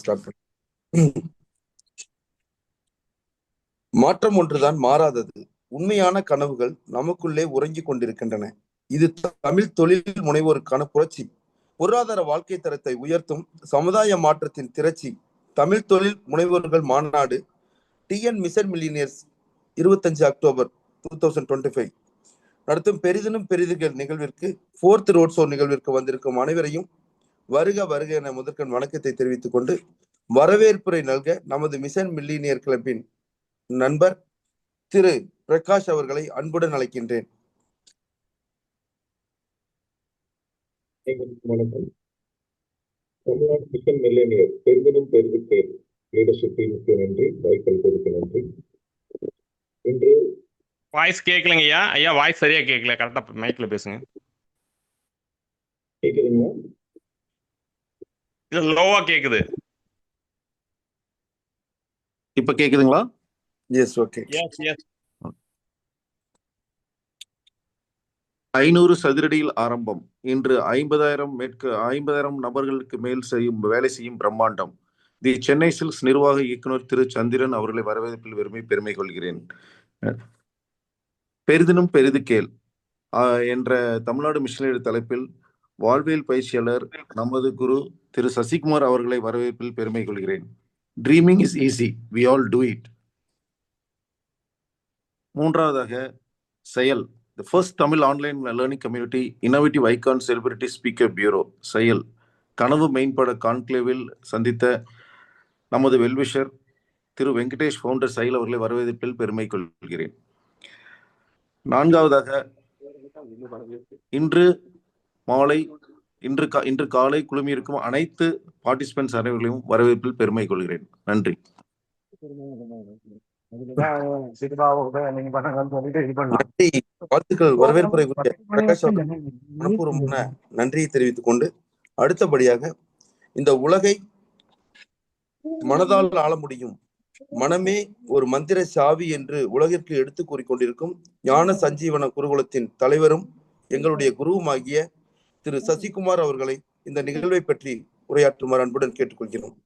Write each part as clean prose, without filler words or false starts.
Start பண்ண. மாற்றம் ஒன்றுதான் மாறாதது. உண்மையான கனவுகள் நமக்குள்ளே உறங்கிக் கொண்டிருக்கின்றன. இது தமிழ் தொழில் முனைவோருக்கான புரட்சி, பொருளாதார வாழ்க்கை தரத்தை உயர்த்தும் சமுதாய மாற்றத்தின் திரட்சி. தமிழ் தொழில் முனைவோர்கள் மாநாடு டிஎன் மிஷன் மில்லியனியர்ஸ் 25 அக்டோபர் 2025 நடத்தும் பெரிதினும் பெரிதுகள் நிகழ்விற்கு 4th ரோட் ஷோ நிகழ்விற்கு வந்திருக்கும் அனைவரையும் வருக வருக என முதற்கண் வணக்கத்தை தெரிவித்துக் கொண்டு வரவேற்புரை நல்க நமது மிஷன் மில்லியனியர் கிளப்பின் நண்பர் திரு பிரகாஷ் அவர்களை அன்புடன் அழைக்கின்றேன். வணக்கம். தமிழ்நாடு மிஷன் மில்லியனியர் பெரிதினும் பெரிதுக்கு லீடர்ஷிப் டீமுக்கு நன்றி, வாய்ப்பளித்ததுக்கு நன்றி. இன்று வாய்ஸ் கேட்கலங்க ஐயா. ஐயா வாய்ஸ் சரியா கேட்கல, கரெக்டா மைக்ல பேசுங்க. கேக்குதுங்களா? இது லோவா கேக்குது. இப்ப கேக்குதுங்களா? Yes, okay. Yes yes. 500 சதுரடியில் ஆரம்பம். இன்று 50,000 நபர்களுக்கு மேல் வேலை செய்யும் பிரம்மாண்டம். தி சென்னை சில்க்ஸ் நிர்வாக இயக்குனர் திரு சந்திரன் அவர்களை வரவேற்பில் பெருமை கொள்கிறேன். பெரிதினும் பெரிது கேள் என்ற தமிழ்நாடு மிஷனரி தலைப்பில் வாழ்வியல் பயிற்சியாளர் நமது குரு திரு சசிகுமார் அவர்களை வரவேற்பில் பெருமை கொள்கிறேன். Dreaming is easy, we all do it. மூன்றாவதாக செயல், the first Tamil online learning community innovative icon celebrity speaker bureau செயல் கனவு மெயின்பட கான்க்ளேவில் சந்தித்த நமது வெல்விஷர் திரு வெங்கடேஷ் ஃபவுண்டர் செயல் அவர்களை வரவேற்பில் பெருமை கொள்கிறேன். நான்காவதாக இன்று காலை குழுமியிருக்கும் அனைத்து பார்ட்டிசிபென்ட்ஸ் அனைவர்களையும் வரவேற்பில் பெருமை கொள்கிறேன். நன்றி. வாழ்த்துக்கள். வரவேற்புரை பிரகாஷ் மனப்பூர்வமான நன்றியை தெரிவித்துக் கொண்டு அடுத்தபடியாக இந்த உலகை மனதால் ஆள முடியும், மனமே ஒரு மந்திர சாவி என்று உலகிற்கு எடுத்து கூறிக்கொண்டிருக்கும் ஞான சஞ்சீவன குருகுலத்தின் தலைவரும் எங்களுடைய குருவுமாகிய திரு சசிகுமார் அவர்களை இந்த நிகழ்வை பற்றி உரையாற்றுமாறு அன்புடன் கேட்டுக்கொள்கிறோம்.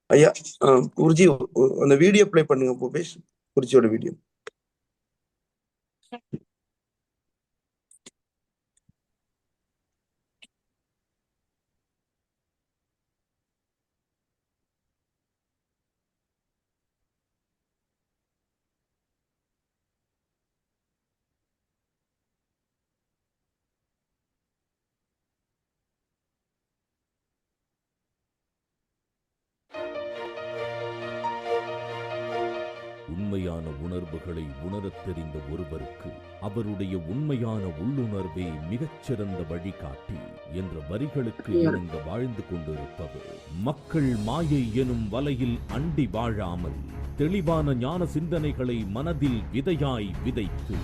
ஐயா குருஜி, அந்த வீடியோ பிளே பண்ணுங்க பூபேஷ், குருஜியோட வீடியோ. உண்மையான உணர்வுகளை உணரத் தெரிந்த ஒருவருக்கு அவருடைய உண்மையான உள்ளுணர்வே மிகச்சிறந்த வழிகாட்டி என்ற வரிகளுக்கு இணங்க வாழ்ந்து கொண்டிருப்பவர். மக்கள் மாயை எனும் வலையில் அண்டி வாழாமல் தெளிவான ஞான சிந்தனைகளை மனதில் விதையாய் விதைத்து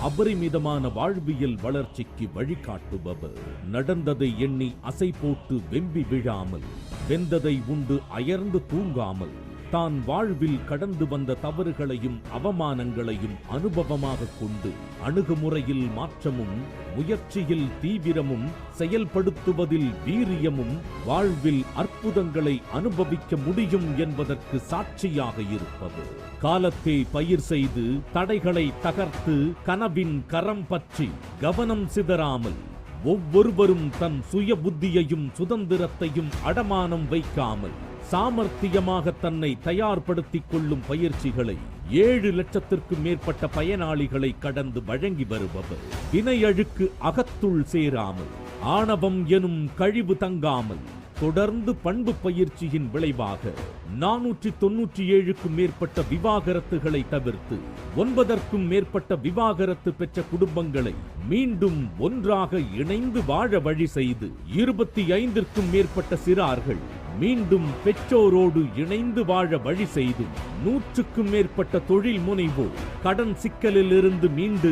அபரிமிதமான வாழ்வியல் வளர்ச்சிக்கு வழிகாட்டுபவர். நடந்ததை எண்ணி அசை போட்டு வெம்பி விழாமல், வெந்ததை உண்டு அயர்ந்து தூங்காமல், தான் வாழ்வில் கடந்து வந்த தவறுகளையும் அவமானங்களையும் அனுபவமாக கொண்டு அணுகுமுறையில் மாற்றமும், முயற்சியில் தீவிரமும், செயல்படுத்துவதில் வீரியமும், வாழ்வில் அற்புதங்களை அனுபவிக்க முடியும் என்பதற்கு சாட்சியாக இருப்பவர். காலத்தை பயிர் செய்து தடைகளை தகர்த்து கனவின் கரம் பற்றி கவனம் சிதறாமல் ஒவ்வொருவரும் தன் சுய புத்தியையும் சுதந்திரத்தையும் அடமானம் வைக்காமல் சாமர்த்தியமாக தன்னை தயார்படுத்திக் கொள்ளும் பயிற்சிகளை 7 லட்சத்திற்கும் மேற்பட்ட பயனாளிகளை கடந்து வழங்கி வருபவர். வினையழுக்கு அகத்துள் சேராமல், ஆணவம் எனும் கழிவு தங்காமல் தொடர்ந்து பண்பு பயிற்சியின் விளைவாக 497க்கும் மேற்பட்ட விவாகரத்துகளை தவிர்த்து 9ற்கும் மேற்பட்ட விவாகரத்து பெற்ற குடும்பங்களை மீண்டும் ஒன்றாக இணைந்து வாழ வழி செய்து 25ற்கும் மேற்பட்ட சிறார்கள் மீண்டும் பெற்றோரோடு இணைந்து வாழ வழி செய்தும் 100க்கும் மேற்பட்ட தொழில் முனைவோர் கடன் சிக்கலில் இருந்து மீண்டு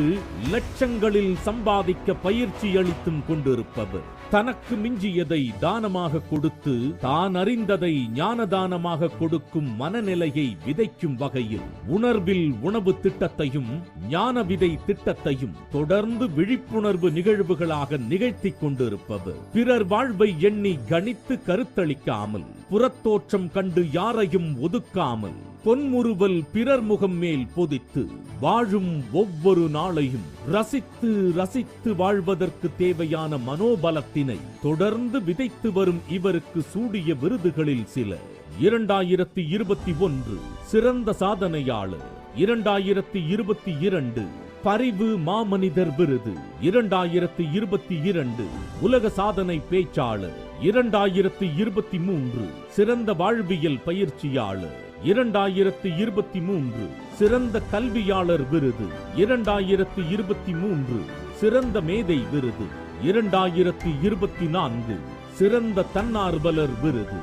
லட்சங்களில் சம்பாதிக்க பயிற்சி அளித்தும் கொண்டிருப்பவர். தனக்கு மிஞ்சியதை தானமாக கொடுத்து தான் அறிந்ததை ஞான தானமாக கொடுக்கும் மனநிலையை விதைக்கும் வகையில் உணர்வில் உணவு திட்டத்தையும் ஞான விதை திட்டத்தையும் தொடர்ந்து விழிப்புணர்வு நிகழ்வுகளாக நிகழ்த்தி கொண்டிருப்பவர். பிறர் வாழ்வை எண்ணி கணித்து கருத்தளிக்காமல், புறத்தோற்றம் கண்டு யாரையும் ஒதுக்காமல், பொன்முறுவல் பிறர் முகம் மேல் பொதித்து வாழும் ஒவ்வொரு நாளையும் ரசித்து ரசித்து வாழ்வதற்கு தேவையான மனோபலத்தினை தொடர்ந்து விதைத்து வரும் இவருக்கு சூடிய விருதுகளில் சில: 2021 சிறந்த சாதனையாளர், 2022 பரிவு மாமனிதர் விருது, 2022 உலக சாதனை பேச்சாளர், 2023 சிறந்த வாழ்வியல் பயிற்சியாளர், 2023 சிறந்த கல்வியாளர் விருது, 2023 சிறந்த மேதை விருது, 2024 சிறந்த தன்னார்வலர் விருது.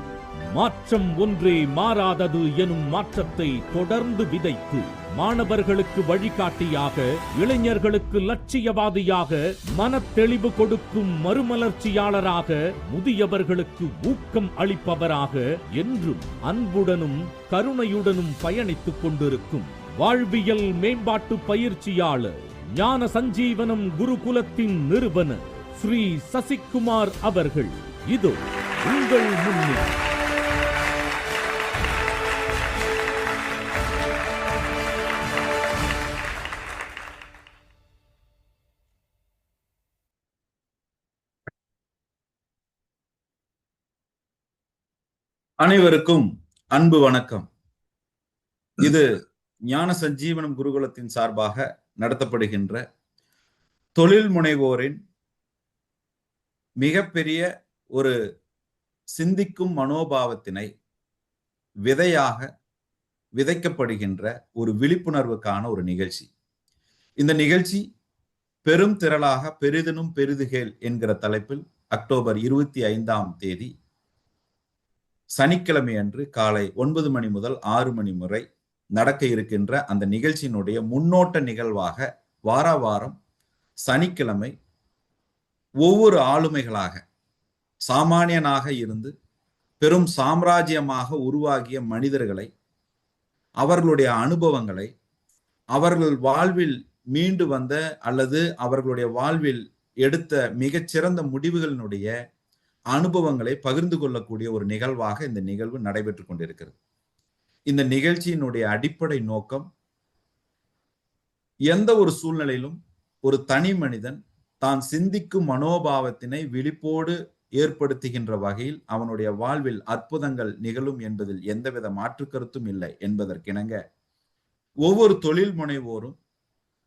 மாற்றம் ஒன்றே மாறாதது எனும் மாற்றத்தை தொடர்ந்து விதைத்து மாணவர்களுக்கு வழிகாட்டியாக, இளைஞர்களுக்கு லட்சியவாதியாக, மனத்தெளிவு கொடுக்கும் மறுமலர்ச்சியாளராக, முதியவர்களுக்கு ஊக்கம் அளிப்பவராக என்றும் அன்புடனும் கருணையுடனும் பயணித்துக் கொண்டிருக்கும் வாழ்வியல் மேம்பாட்டு பயிற்சியாளர், ஞான சஞ்சீவனம் குருகுலத்தின் நிறுவனர் ஸ்ரீ சசிகுமார் அவர்கள் இதோ உங்கள் முன்னே. அனைவருக்கும் அன்பு வணக்கம். இது ஞான சஞ்சீவனம் குருகுலத்தின் சார்பாக நடத்தப்படுகின்ற தொழில் முனைவோரின் மிகப்பெரிய ஒரு சிந்திக்கும் மனோபாவத்தினை விதையாக விதைக்கப்படுகின்ற ஒரு விழிப்புணர்வுக்கான ஒரு நிகழ்ச்சி. இந்த நிகழ்ச்சி பெரும் திரளாக பெரிதினும் பெரிதுகேள் என்கிற தலைப்பில் அக்டோபர் 25 சனிக்கிழமை அன்று காலை 9 மணி முதல் 6 மணி வரை நடக்க இருக்கின்ற அந்த நிகழ்ச்சியினுடைய முன்னோட்ட நிகழ்வாக வாரம் சனிக்கிழமை ஒவ்வொரு ஆளுமைகளாக சாமானியனாக இருந்து பெரும் சாம்ராஜ்யமாக உருவாகிய மனிதர்களை, அவர்களுடைய அனுபவங்களை, அவர்கள் வாழ்வில் மீண்டு வந்த அல்லது அவர்களுடைய வாழ்வில் எடுத்த மிகச்சிறந்த முடிவுகளினுடைய அனுபவங்களை பகிர்ந்து கொள்ளக்கூடிய ஒரு நிகழ்வாக இந்த நிகழ்வு நடைபெற்றுக் கொண்டிருக்கிறது. இந்த நிகழ்ச்சியினுடைய அடிப்படை நோக்கம், எந்த ஒரு சூழ்நிலையிலும் ஒரு தனி மனிதன் தான் சிந்திக்கும் மனோபாவத்தினை விழிப்போடு ஏற்படுத்துகின்ற வகையில் அவனுடைய வாழ்வில் அற்புதங்கள் நிகழும் என்பதில் எந்தவித மாற்று கருத்தும் இல்லை என்பதற்கிணங்க ஒவ்வொரு தொழில் முனைவோரும்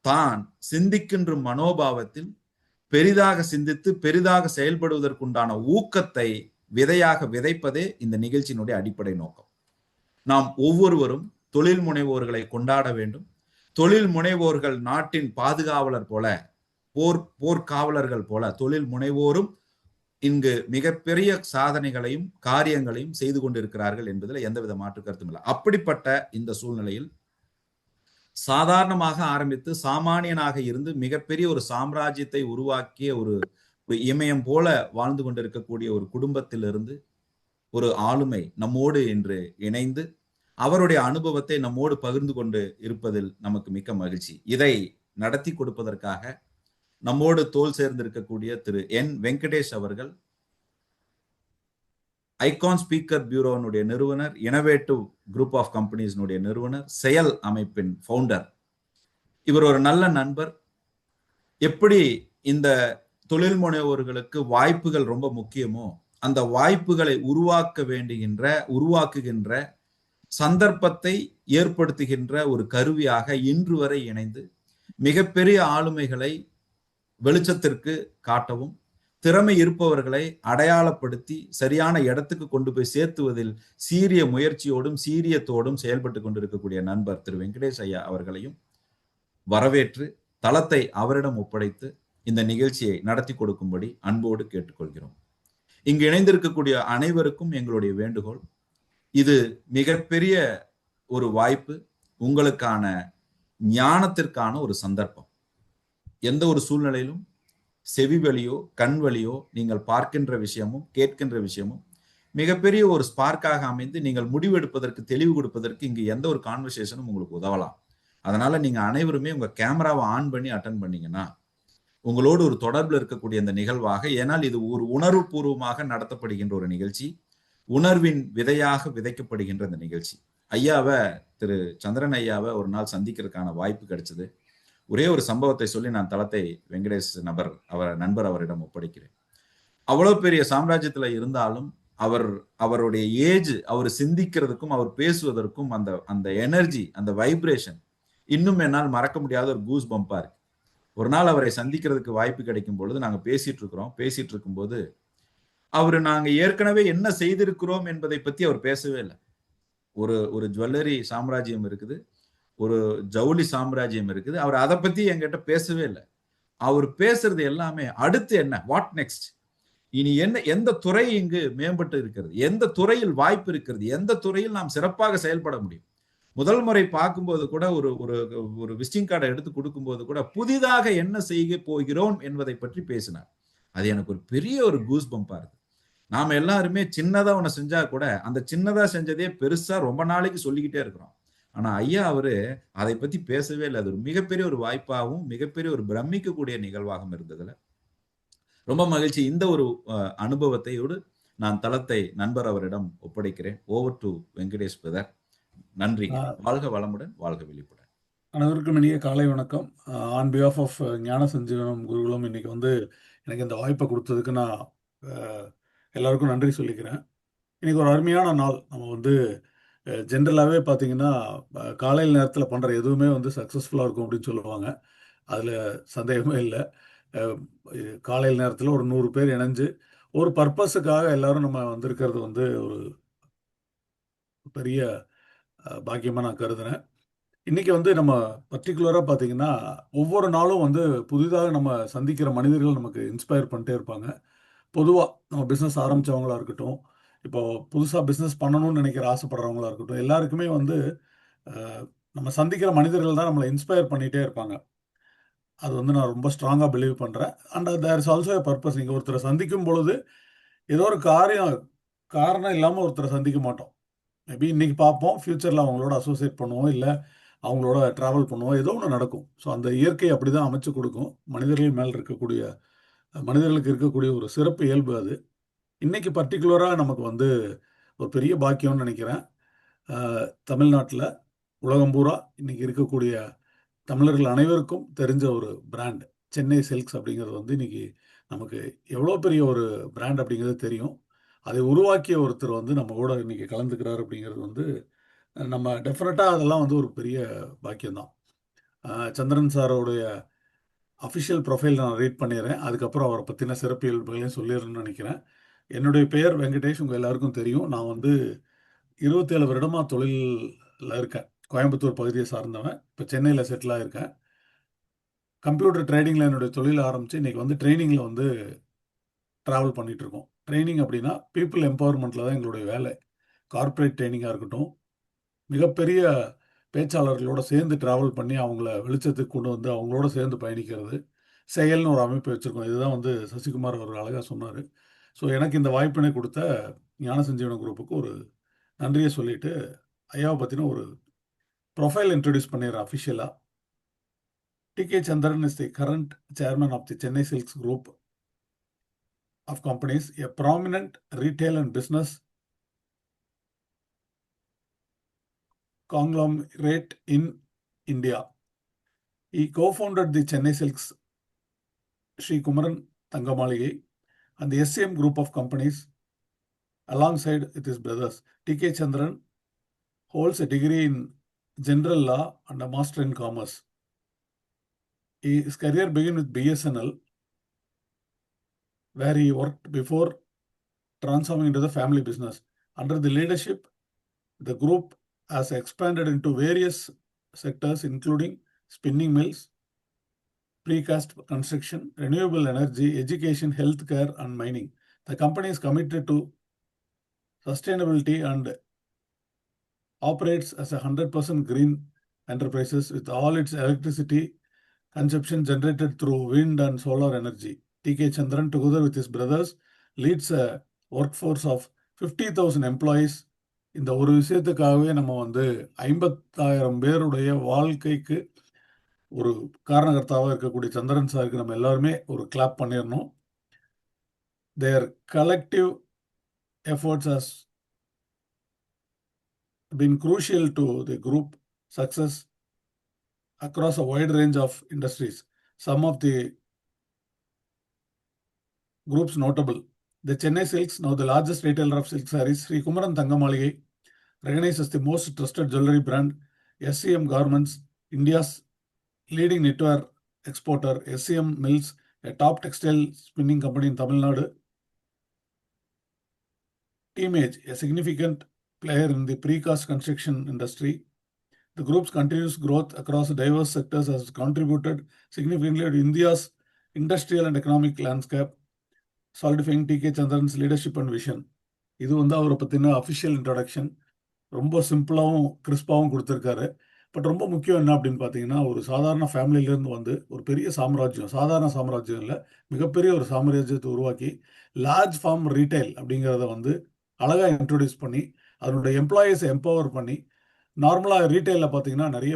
தான் சிந்திக்கின்ற மனோபாவத்தில் பெரிதாக சிந்தித்து பெரிதாக செயல்படுவதற்குண்டான ஊக்கத்தை விதையாக விதைப்பதே இந்த நிகழ்ச்சியினுடைய அடிப்படை நோக்கம். நாம் ஒவ்வொருவரும் தொழில் முனைவோர்களை கொண்டாட வேண்டும். தொழில் முனைவோர்கள் நாட்டின் பாதுகாவலர் போல, போர்க்காவலர்கள் போல தொழில் முனைவோரும் இங்கு மிகப்பெரிய சாதனைகளையும் காரியங்களையும் செய்து கொண்டிருக்கிறார்கள் என்பதில் எந்தவித மாற்று கருத்தும் இல்லை. அப்படிப்பட்ட இந்த சூழ்நிலையில் சாதாரணமாக ஆரம்பித்து சாமானியனாக இருந்து மிகப்பெரிய ஒரு சாம்ராஜ்யத்தை உருவாக்கிய ஒரு இமயம் போல வாழ்ந்து கொண்டிருக்கக்கூடிய ஒரு குடும்பத்திலிருந்து ஒரு ஆளுமை நம்மோடு இன்று இணைந்து அவருடைய அனுபவத்தை நம்மோடு பகிர்ந்து கொண்டு இருப்பதில் நமக்கு மிக்க மகிழ்ச்சி. இதை நடத்தி கொடுப்பதற்காக நம்மோடு தோள் சேர்ந்திருக்கக்கூடிய திரு என் வெங்கடேஷ் அவர்கள் ஐகான் ஸ்பீக்கர் பியூரோனுடைய நிறுவனர், இனோவேட்டிவ் குரூப் ஆஃப் கம்பெனிஸ்னுடைய நிறுவனர், செயல் அமைப்பின் ஃபவுண்டர். இவர் ஒரு நல்ல நண்பர். எப்படி இந்த தொழில் முனைவோர்களுக்கு வாய்ப்புகள் ரொம்ப முக்கியமோ, அந்த வாய்ப்புகளை உருவாக்குகின்ற சந்தர்ப்பத்தை ஏற்படுத்துகின்ற ஒரு கருவியாக இன்று வரை இணைந்து மிகப்பெரிய ஆளுமைகளை வெளிச்சத்திற்கு காட்டவும், திறமை இருப்பவர்களை அடையாளப்படுத்தி சரியான இடத்துக்கு கொண்டு போய் சேர்த்துவதில் சீரிய முயற்சியோடும் சீரியத்தோடும் செயல்பட்டு கொண்டிருக்கக்கூடிய நண்பர் திரு வெங்கடேஷ் ஐயா அவர்களையும் வரவேற்று தளத்தை அவரிடம் ஒப்படைத்து இந்த நிகழ்ச்சியை நடத்தி கொடுக்கும்படி அன்போடு கேட்டுக்கொள்கிறோம். இங்கு இணைந்திருக்கக்கூடிய அனைவருக்கும் எங்களுடைய வேண்டுகோள், இது மிகப்பெரிய ஒரு வாய்ப்பு, உங்களுக்கான ஞானத்திற்கான ஒரு சந்தர்ப்பம். எந்த ஒரு சூழ்நிலையிலும் செவி வழியோ கண் வழியோ நீங்கள் பார்க்கின்ற விஷயமும் கேட்கின்ற விஷயமும் மிகப்பெரிய ஒரு ஸ்பார்க்காக அமைந்து நீங்கள் முடிவெடுப்பதற்கு, தெளிவு கொடுப்பதற்கு இங்கு எந்த ஒரு கான்வர்சேஷனும் உங்களுக்கு உதவலாம். அதனால நீங்க அனைவருமே உங்க கேமராவை ஆன் பண்ணி அட்டன் பண்ணீங்கன்னா உங்களோடு ஒரு தொடர்பில் இருக்கக்கூடிய இந்த நிகழ்வாக, ஏனால் இது ஒரு உணர்வு பூர்வமாக நடத்தப்படுகின்ற ஒரு நிகழ்ச்சி, உணர்வின் விதையாக விதைக்கப்படுகின்ற இந்த நிகழ்ச்சி. ஐயாவை, திரு சந்திரன் ஐயாவை ஒரு நாள் சந்திக்கிறதுக்கான வாய்ப்பு கிடைச்சது. ஒரே ஒரு சம்பவத்தை சொல்லி நான் தளத்தை வெங்கடேஷ் நண்பர் அவரிடம் ஒப்படைக்கிறேன். அவ்வளவு பெரிய சாம்ராஜ்யத்துல இருந்தாலும் அவருடைய ஏஜ், அவர் சிந்திக்கிறதுக்கும் அவர் பேசுவதற்கும் அந்த எனர்ஜி, அந்த வைப்ரேஷன் இன்னும் என்னால் மறக்க முடியாத ஒரு கூஸ் பம்பா இருக்கு. ஒரு நாள் அவரை சந்திக்கிறதுக்கு வாய்ப்பு கிடைக்கும் பொழுது நாங்க பேசிட்டு இருக்கும்போது நாங்க ஏற்கனவே என்ன செய்திருக்கிறோம் என்பதை பத்தி அவர் பேசவே இல்லை. ஒரு ஜுவல்லரி சாம்ராஜ்யம் இருக்குது, ஒரு ஜவுளி சாம்ராஜ்யம் இருக்குது, அவர் அதை பத்தி என்கிட்ட பேசவே இல்லை. அவர் பேசுறது எல்லாமே அடுத்து என்ன, வாட் நெக்ஸ்ட், இனி என்ன, எந்த துறை இங்கு மேம்பட்டு இருக்கிறது, எந்த துறையில் வாய்ப்பு இருக்கிறது, எந்த துறையில் நாம் சிறப்பாக செயல்பட முடியும். முதல் முறை பார்க்கும்போது கூட ஒரு விசிட்டிங் கார்டை எடுத்து கொடுக்கும்போது கூட புதிதாக என்ன செய்ய போகிறோம் என்பதை பற்றி பேசினார். அது எனக்கு ஒரு பெரிய ஒரு கூஸ் பம்பா இருக்கு. நாம எல்லாருமே சின்னதா ஒண்ணு செஞ்சா கூட அந்த சின்னதா செஞ்சதே பெருசா ரொம்ப நாளைக்கு சொல்லிக்கிட்டே இருக்கிறோம். ஆனா ஐயா அதை பத்தி பேசவே இல்லை. அது ஒரு மிகப்பெரிய ஒரு வாய்ப்பாகவும் மிகப்பெரிய ஒரு பிரமிக்கக்கூடிய நிகழ்வாகவும் இருந்ததுல ரொம்ப மகிழ்ச்சி. இந்த ஒரு அனுபவத்தையோடு நான் தளத்தை நண்பர் அவரிடம் ஒப்படைக்கிறேன். Over to Venkatesh brother. நன்றி. வாழ்க வளமுடன், வாழ்க விழிப்புடன். அனைவருக்கும் இனிய காலை வணக்கம். ஆன் பிஹாஃப் ஆஃப் ஞான சஞ்சீவனம் குருகுலம் இன்னைக்கு எனக்கு இந்த வாய்ப்பை கொடுத்ததுக்கு நான் எல்லாருக்கும் நன்றி சொல்லிக்கிறேன். இன்னைக்கு ஒரு அருமையான நாள். நம்ம ஜென்ரலாகவே பார்த்தீங்கன்னா காலையில் நேரத்தில் பண்ணுற எதுவுமே சக்ஸஸ்ஃபுல்லாக இருக்கும் அப்படின்னு சொல்லுவாங்க. அதில் சந்தேகமே இல்லை. காலையில் நேரத்தில் ஒரு 100 பேர் இணைஞ்சு ஒரு பர்பஸுக்காக எல்லாரும் நம்ம வந்திருக்கிறது ஒரு பெரிய பாக்கியமாக நான் கருதுறேன். இன்னைக்கு நம்ம பர்டிகுலராக பார்த்தீங்கன்னா ஒவ்வொரு நாளும் புதிதாக நம்ம சந்திக்கிற மனிதர்கள் நமக்கு இன்ஸ்பயர் பண்ணிட்டே இருப்பாங்க. பொதுவாக நம்ம பிஸ்னஸ் ஆரம்பித்தவங்களா இருக்கட்டும், இப்போ புதுசாக பிஸ்னஸ் பண்ணணும்னு நினைக்கிற ஆசைப்படுறவங்களா இருக்கட்டும், எல்லாருக்குமே நம்ம சந்திக்கிற மனிதர்கள் தான் நம்மளை இன்ஸ்பயர் பண்ணிகிட்டே இருப்பாங்க. அது நான் ரொம்ப ஸ்ட்ராங்காக பிலீவ் பண்ணுறேன். And there is also a purpose. நீங்கள் ஒருத்தரை சந்திக்கும் பொழுது ஏதோ ஒரு காரணம் இல்லாமல் ஒருத்தரை சந்திக்க மாட்டோம். மேபி இன்னைக்கு பார்ப்போம், ஃப்யூச்சரில் அவங்களோட அசோசியேட் பண்ணுவோம், இல்லை அவங்களோட ட்ராவல் பண்ணுவோம், ஏதோ ஒன்று நடக்கும். ஸோ அந்த இயற்கை அப்படி தான் அமைச்சு கொடுக்கும். மனிதர்களுக்கு இருக்கக்கூடிய ஒரு சிறப்பு இயல்பு அது. இன்னைக்கு பர்டிகுலராக நமக்கு ஒரு பெரிய பாக்கியம்னு நினைக்கிறேன். தமிழ்நாட்டில் உலகம் பூரா இன்னைக்கு இருக்கக்கூடிய தமிழர்கள் அனைவருக்கும் தெரிஞ்ச ஒரு பிராண்ட் சென்னை சில்க்ஸ் அப்படிங்கிறது இன்னைக்கு நமக்கு எவ்வளோ பெரிய ஒரு பிராண்ட் அப்படிங்கிறது தெரியும். அதை உருவாக்கிய ஒருத்தர் நம்ம கூட இன்னைக்கு கலந்துக்கிறார் அப்படிங்கிறது நம்ம டெஃபினட்டாக அதெல்லாம் ஒரு பெரிய பாக்கியம்தான். சந்திரன் சாரோடைய அஃபிஷியல் ப்ரொஃபைல் நான் ரீட் பண்ணிடுறேன். அதுக்கப்புறம் அவரை பற்றின சிறப்பு இயல்புகளையும் சொல்லிடுறேன்னு நினைக்கிறேன். என்னுடைய பெயர் வெங்கடேஷ், உங்கள் எல்லாருக்கும் தெரியும். நான் 27 வருடமாக தொழிலில் இருக்கேன். கோயம்புத்தூர் பகுதியை சார்ந்தவன். இப்போ சென்னையில் செட்டில் ஆகிருக்கேன். கம்ப்யூட்டர் ட்ரேடிங்கில் என்னுடைய தொழில் ஆரம்பித்து இன்றைக்கி ட்ரைனிங்கில் ட்ராவல் பண்ணிகிட்ருக்கோம். ட்ரைனிங் அப்படின்னா பீப்புள் எம்பவர்மெண்ட்டில் தான் எங்களுடைய வேலை. கார்ப்பரேட் ட்ரைனிங்காக இருக்கட்டும், மிகப்பெரிய பேச்சாளர்களோடு சேர்ந்து ட்ராவல் பண்ணி அவங்கள வெளிச்சத்துக்கு கொண்டு அவங்களோட சேர்ந்து பயணிக்கிறது. செயல்னு ஒரு அமைப்பு வச்சுருக்கோம். இதுதான் சசிகுமார் அவர் அழகாக சொன்னார். ஸோ எனக்கு இந்த வாய்ப்பினை கொடுத்த ஞான சஞ்சீவன குரூப்புக்கு ஒரு நன்றியை சொல்லிட்டு ஐயாவை பற்றின ஒரு ப்ரொஃபைல் இன்ட்ரடியூஸ் பண்ணிடுறேன் அஃபிஷியலாக. T.K. Chandran is the current chairman of the Chennai Silks Group of companies, a prominent retail and business conglomerate in India. He co-founded the Chennai Silks Sri Kumaran Thangamaligai and the SCM group of companies alongside with his brothers. T.K. Chandran holds a degree in general law and a master in commerce. His career began with BSNL, where he worked before transforming into the family business. Under the leadership, the group has expanded into various sectors, including spinning mills, precast construction, renewable energy, education, healthcare, and mining. The company is committed to sustainability and operates as a 100% green enterprises with all its electricity consumption generated through wind and solar energy. T.K. Chandran, together with his brothers, leads a workforce of 50,000 employees. இந்த ஒரு விஷயத்துக்காகவே நம்ம வந்து 50,000 பேருடைய வாழ்க்கைக்கு ஒரு காரணகர்த்தாவாக இருக்கக்கூடிய சந்திரன் சாருக்கு நம்ம எல்லாருமே ஒரு கிளாப் பண்ணிடணும். Their collective efforts has been crucial to the group success across a wide range of industries. Some of the groups notable: the Chennai Silks, now the largest retailer of silk sarees, Sri Kumaran Thangamaligai, recognized as the most trusted jewelry brand. SCM Garments, India's leading knitwear exporter. SCM Mills, a top textile spinning company in Tamil Nadu. Teamage, a significant player in the precast construction industry. The group's continuous growth across diverse sectors has contributed significantly to India's industrial and economic landscape, solidifying T.K. Chandran's leadership and vision. இது வந்து அவரை பற்றின official introduction. ரொம்ப சிம்பிளாகவும் கிறிஸ்பாகவும் கொடுத்துருக்காரு. But ரொம்ப முக்கியம் என்ன அப்படின்னு பார்த்தீங்கன்னா, ஒரு சாதாரண ஃபேமிலியிலேருந்து வந்து ஒரு பெரிய சாம்ராஜ்யம், சாதாரண சாம்ராஜ்யம் இல்லை, மிகப்பெரிய ஒரு சாம்ராஜ்யத்தை உருவாக்கி லார்ஜ் ஃபார்ம் ரீட்டைல் அப்படிங்கிறத வந்து அழகாக இன்ட்ரடியூஸ் பண்ணி அதனுடைய எம்ப்ளாயீஸை எம்பவர் பண்ணி, நார்மலாக ரீட்டைலில் பார்த்தீங்கன்னா நிறைய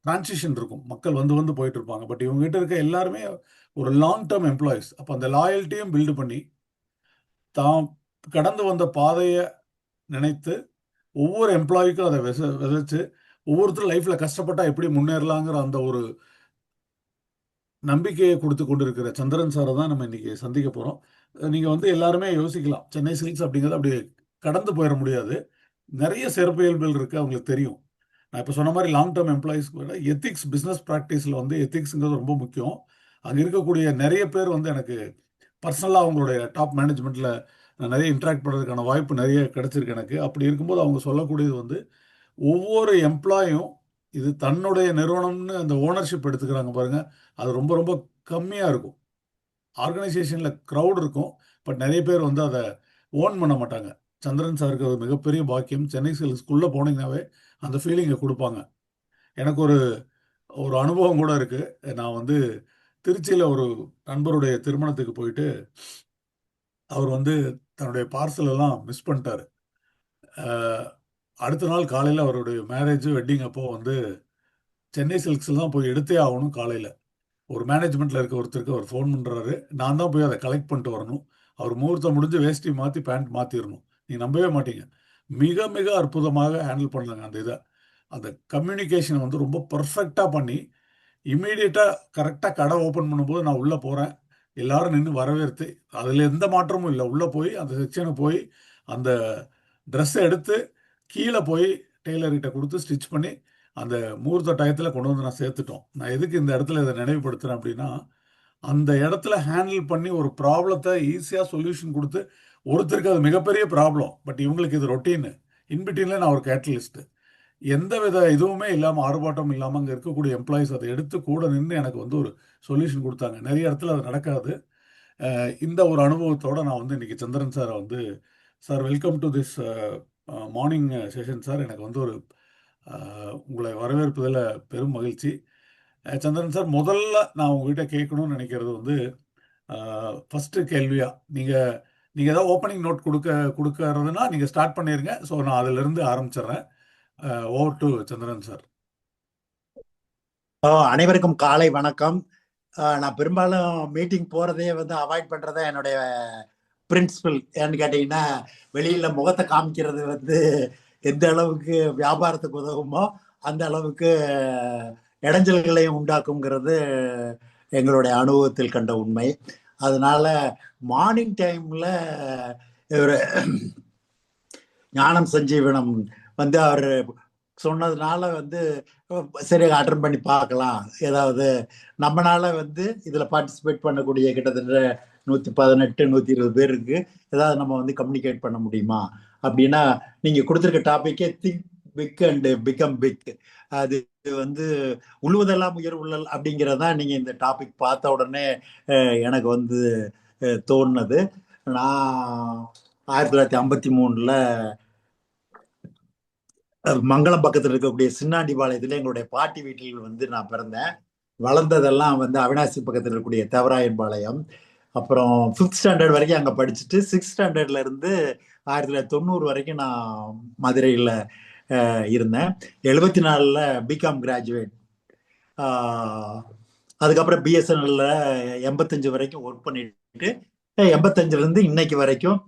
டிரான்சிஷன் இருக்கும், மக்கள் வந்து போயிட்டு இருப்பாங்க. பட் இவங்ககிட்ட இருக்க எல்லாருமே ஒரு லாங் டேர்ம் எம்ப்ளாயீஸ். அப்போ அந்த லாயல்ட்டியும் பில்டு பண்ணி தாம் கடந்து வந்த பாதையை நினைத்து ஒவ்வொரு எம்ப்ளாய்க்கும் அதை விதைச்சு ஒவ்வொருத்தரும் லைஃப்ல கஷ்டப்பட்டா எப்படி முன்னேறலாங்கிற அந்த ஒரு நம்பிக்கையை கொடுத்து கொண்டு இருக்கிற சந்திரன் சாரை தான் நம்ம இன்னைக்கு சந்திக்க போறோம். நீங்க வந்து எல்லாருமே யோசிக்கலாம், சென்னை சில்க்ஸ் அப்படிங்கிறது அப்படி கடந்து போயிட முடியாது, நிறைய சிறப்பியல்புகள் இருக்கு, அவங்களுக்கு தெரியும். நான் இப்போ சொன்ன மாதிரி லாங் டேர்ம் எம்ப்ளாயிஸ் கூட எத்திக்ஸ், பிஸ்னஸ் ப்ராக்டிஸில் வந்து எத்திக்ஸுங்கிறது ரொம்ப முக்கியம். அங்கே இருக்கக்கூடிய நிறைய பேர் வந்து எனக்கு பர்சனலாக அவங்களுடைய டாப் மேனேஜ்மெண்ட்டில் நிறைய இன்ட்ராக்ட் பண்ணுறதுக்கான வாய்ப்பு நிறைய கிடைச்சிருக்கு எனக்கு. அப்படி இருக்கும்போது அவங்க சொல்லக்கூடியது வந்து ஒவ்வொரு எம்ப்ளாயும் இது தன்னுடைய நிறுவனம்னு அந்த ஓனர்ஷிப் எடுத்துக்கிறாங்க பாருங்க, அது ரொம்ப ரொம்ப கம்மியாக இருக்கும். ஆர்கனைசேஷனில் க்ரௌட் இருக்கும், பட் நிறைய பேர் வந்து அதை ஓன் பண்ண மாட்டாங்க. சந்திரன் சாருக்கு அது மிகப்பெரிய பாக்கியம். சென்னை சில்க்ஸ்குள்ளே போனீங்கன்னாவே அந்த ஃபீலிங்கை கொடுப்பாங்க. எனக்கு ஒரு அனுபவம் கூட இருக்குது. நான் வந்து திருச்சியில் ஒரு நண்பருடைய திருமணத்துக்கு போயிட்டு அவர் வந்து தன்னுடைய பார்சல் எல்லாம் மிஸ் பண்ணிட்டாரு. அடுத்த நாள் காலையில் அவருடைய மேரேஜ் வெட்டிங் அப்போ வந்து சென்னை சில்க்ஸில் தான் போய் எடுத்தே ஆகணும். காலையில் ஒரு மேனேஜ்மெண்ட்டில் இருக்க ஒருத்தருக்கு அவர் ஃபோன் பண்ணுறாரு, நான் தான் போய் அதை கலெக்ட் பண்ணிட்டு வரணும். அவர் முகூர்த்தம் முடிஞ்சு வேஷ்டி மாற்றி பேண்ட் மாற்றிடணும். நீ நம்பவே மாட்டீங்க, மிக மிக அற்புதமாக ஹேண்டில் பண்ணாங்க அந்த இதை. அந்த கம்யூனிகேஷனை வந்து ரொம்ப பர்ஃபெக்டாக பண்ணி இம்மீடியட்டாக கரெக்டாக கடை ஓப்பன் பண்ணும்போது நான் உள்ளே போகிறேன், எல்லாரும் நின்று வரவேற்று, அதில் எந்த மாற்றமும் இல்லை. உள்ளே போய் அந்த செக்ஷனை போய் அந்த ட்ரெஸ்ஸை எடுத்து கீழே போய் டெய்லர்கிட்ட கொடுத்து ஸ்டிச் பண்ணி அந்த முகூர்த்த டயத்தில் கொண்டு வந்து நான் சேர்த்துட்டோம். நான் எதுக்கு இந்த இடத்துல இதை நினைவுபடுத்துகிறேன் அப்படின்னா, அந்த இடத்துல ஹேண்டில் பண்ணி ஒரு ப்ராப்ளத்தை ஈஸியாக சொல்யூஷன் கொடுத்து, ஒருத்தருக்கு அது மிகப்பெரிய ப்ராப்ளம், பட் இவங்களுக்கு இது ரொட்டீன், இன்பிட்வீனில் நான் ஒரு கேட்டலிஸ்ட்டு, எந்த வித இதுவுமே இல்லாமல் ஆர்ப்பாட்டம் இல்லாமல் அங்கே இருக்கக்கூடிய எம்ப்ளாயிஸ் அதை எடுத்து கூட நின்று எனக்கு வந்து ஒரு சொல்யூஷன் கொடுத்தாங்க. நிறைய இடத்துல அது நடக்காது. இந்த ஒரு அனுபவத்தோடு நான் வந்து இன்னைக்கு சந்திரன் சாரை வந்து, sir welcome to this morning session sir, எனக்கு வந்து ஒரு உங்களை வரவேற்பதில் பெரும் மகிழ்ச்சி. சந்திரன் சார், முதல்ல நான் உங்ககிட்ட கேட்கணும்னு நினைக்கிறது வந்து ஃபஸ்ட்டு கேள்வியா, நீங்கள் ஏதாவது ஓப்பனிங் நோட் கொடுக்கறதுனா நீங்கள் ஸ்டார்ட் பண்ணிடுங்க. ஸோ நான் அதிலிருந்து ஆரம்பிச்சிடுறேன். Over to Chandran sir. அனைவருக்கும் காலை வணக்கம். நான் பெரும்பாலும் மீட்டிங் போகிறதே வந்து அவாய்ட் பண்ணுறதா என்னுடைய பிரின்சிபல். ஏன்னு கேட்டிங்கன்னா, வெளியில் முகத்தை காமிக்கிறது வந்து எந்த அளவுக்கு வியாபாரத்துக்கு உதவுமோ அந்த அளவுக்கு இடைஞ்சல்களையும் உண்டாக்குங்கிறது எங்களுடைய அனுபவத்தில் கண்ட உண்மை. அதனால மார்னிங் டைமில் ஒரு ஞானம் சஞ்சீவனம் வந்து அவர் சொன்னதுனால வந்து சரி அட்டன் பண்ணி பார்க்கலாம், ஏதாவது நம்மளால வந்து இதில் பார்ட்டிசிபேட் பண்ணக்கூடிய கிட்டத்தட்ட 118 120 பேருக்கு ஏதாவது நம்ம வந்து கம்யூனிகேட் பண்ண முடியுமா அப்படின்னா, நீங்கள் கொடுத்துருக்க டாப்பிக்கே think big and become big, அது வந்து உழுவதெல்லாம் உயர்வுள்ளல் அப்படிங்கிறதான் நீங்கள் இந்த டாபிக் பார்த்த உடனே எனக்கு வந்து தோணுனது. நான் 1953 மங்களம் பக்கத்தில் இருக்கக்கூடிய சின்னாண்டிபாளையத்தில் எங்களுடைய பாட்டி வீட்டில் வந்து நான் பிறந்தேன். வளர்ந்ததெல்லாம் வந்து அவினாசி பக்கத்தில் இருக்கக்கூடிய தேவராயன்பாளையம். அப்புறம் 5th ஸ்டாண்டர்ட் வரைக்கும் அங்கே படிச்சுட்டு 6th ஸ்டாண்டர்ட்ல இருந்து 1990 வரைக்கும் நான் மதுரையில் இருந்தேன். 74ல் பிகாம் கிராஜுவேட். அதுக்கப்புறம் பிஎஸ்என்எல்ல 85 வரைக்கும் ஒர்க் பண்ணிட்டு 85லேருந்து இன்னைக்கு வரைக்கும்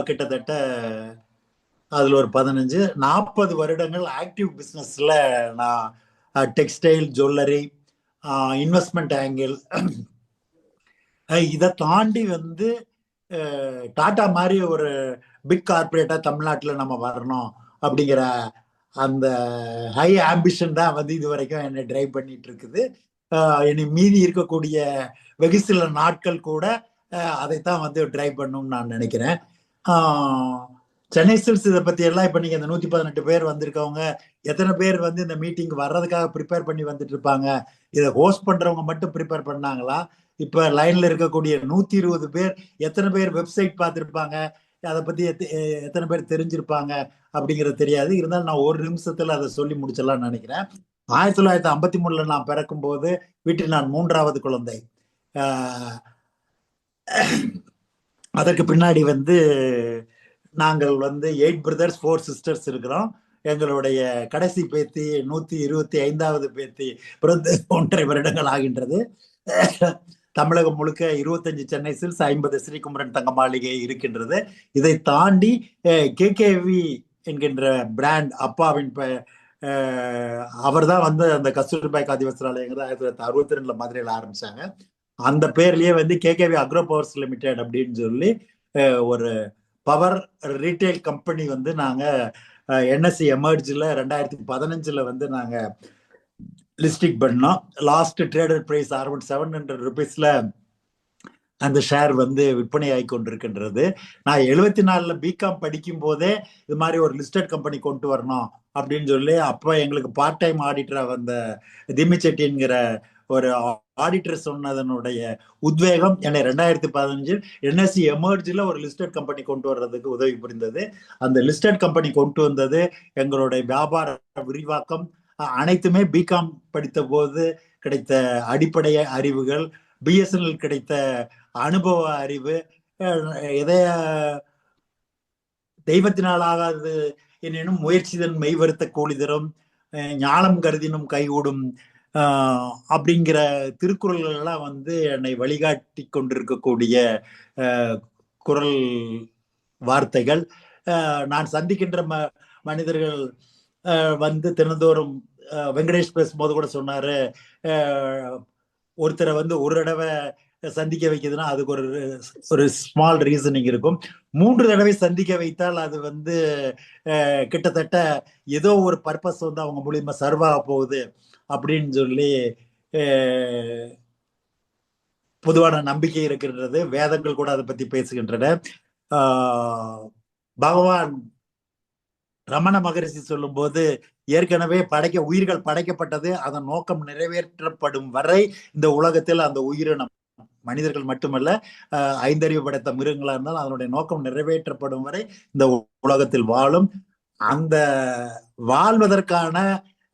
கிட்டத்தட்ட அதில் ஒரு 40 வருடங்கள் ஆக்டிவ் பிஸ்னஸில் நான் டெக்ஸ்டைல், ஜுவல்லரி, இன்வெஸ்ட்மெண்ட் ஆங்கிள், இதை தாண்டி வந்து டாடா மாதிரி ஒரு பிக் கார்பரேட்டா தமிழ்நாட்டில் நம்ம வரணும் அப்படிங்கிற அந்த ஹை ஆம்பிஷன் தான் வந்து இது வரைக்கும் என்னை டிரைவ் பண்ணிட்டு இருக்குது. என்னை மீதி இருக்கக்கூடிய வெகு சில நாட்கள் கூட அதைத்தான் வந்து டிரைவ் பண்ணணும்னு நான் நினைக்கிறேன். சென்னை சில்க்ஸ் இதை பத்தி எல்லாம் இப்ப நீங்க இந்த 118 பேர் வந்திருக்கவங்க எத்தனை பேர் வந்து இந்த மீட்டிங் வர்றதுக்காக ப்ரிப்பேர் பண்ணி வந்துட்டு இருப்பாங்க? இதை ஹோஸ்ட் பண்றவங்க மட்டும் ப்ரிப்பேர் பண்ணாங்களா? இப்ப லைன்ல இருக்கக்கூடிய 120 பேர் எத்தனை பேர் வெப்சைட் பார்த்துருப்பாங்க? அதை பத்தி எத்தனை பேர் தெரிஞ்சிருப்பாங்க அப்படிங்கிறது தெரியாது. இருந்தாலும் நான் ஒரு நிமிஷத்துல அதை சொல்லி முடிச்சிடலாம்னு நினைக்கிறேன். 1953 நான் பிறக்கும் போது வீட்டில் நான் 3வது குழந்தை. அதற்கு பின்னாடி வந்து நாங்கள் வந்து 8 brothers 4 sisters இருக்கிறோம். எங்களுடைய கடைசி பேத்தி 125வது பேத்தி பிறந்து 1.5 வருடங்கள் ஆகின்றது. தமிழகம் முழுக்க 25 சென்னை சில்க்ஸ், 50 ஸ்ரீகுமரன் தங்க மாளிகை இருக்கின்றது. இதை தாண்டி கேகேவி என்கின்ற பிராண்ட் அப்பாவின் அவர் தான் வந்து அந்த கஸ்தூரிபாய் காதி வஸ்திராலயங்கிறது 1962 மதுரையில் ஆரம்பிச்சாங்க. அந்த பேர்லயே வந்து கேகேவி அக்ரோ பவர்ஸ் லிமிடெட் அப்படின்னு சொல்லி ஒரு பவர் ரீட்டைல் கம்பெனி வந்து நாங்க என்எஸ்சி எமர்ஜில் 2015 வந்து நாங்க லிஸ்டிங் பண்ணோம். லாஸ்ட் ட்ரேடட் பிரைஸ் அரௌண்ட் 700 rupeesல அந்த ஷேர் வந்து விற்பனை ஆகி கொண்டிருக்கின்றது. நான் 74ல் பிகாம் படிக்கும் போதே இது மாதிரி ஒரு லிஸ்டட் கம்பெனி கொண்டு வரணும் அப்படின்னு சொல்லி அப்போ எங்களுக்கு பார்ட் டைம் ஆடிட்டரா வந்த திமிச்செட்டிங்கிற ஒரு ஆடிட்டர் சொன்னதனுடைய உத்வேகம் என்னை 2015 என்எஸ்சி எமர்ஜில் ஒரு லிஸ்டட் கம்பெனி கொண்டு வர்றதுக்கு உதவி புரிந்தது. அந்த லிஸ்டட் கம்பெனி கொண்டு வந்தது எங்களுடைய வியாபார விரிவாக்கம் அனைத்துமே பிகாம் படித்த போது கிடைத்த அடிப்படை அறிவுகள், பிஎஸ்என்எல் கிடைத்த அனுபவ அறிவு, எதைய தெய்வத்தினால் ஆகாது எனினும் முயற்சிதன் மெய்வருத்த கூலி தரும், ஞானம் கருதினும் கைகூடும் அப்படிங்கிற திருக்குறள்கள் எல்லாம் வந்து என்னை வழிகாட்டி கொண்டிருக்கக்கூடிய குறள் வார்த்தைகள். நான் சந்திக்கின்ற மனிதர்கள் வந்து தினந்தோறும் வெங்கடேஷ் பேசும்போது கூட சொன்னாரு, ஒருத்தரை வந்து ஒரு தடவை சந்திக்க வைக்குதுன்னா அதுக்கு ஒரு ஸ்மால் ரீசனிங் இருக்கும். 3 தடவை சந்திக்க வைத்தால் அது வந்து கிட்டத்தட்ட ஏதோ ஒரு பர்பஸ் வந்து அவங்க மூலியமா சர்வ் ஆக போகுது அப்படின்னு சொல்லி பொதுவான நம்பிக்கை இருக்கின்றது. வேதங்கள் கூட அதை பத்தி பேசுகின்றன. பகவான் ரமண மகரிஷி சொல்லும் போது ஏற்கனவே உயிர்கள் படைக்கப்பட்டது, அதன் நோக்கம் நிறைவேற்றப்படும் வரை இந்த உலகத்தில் அந்த உயிரினம் மனிதர்கள் மட்டுமல்ல 5 அறிவு படைத்த மிருகங்களா இருந்தாலும் அதனுடைய நோக்கம் நிறைவேற்றப்படும் வரை இந்த உலகத்தில் வாழும். அந்த வாழ்வதற்கான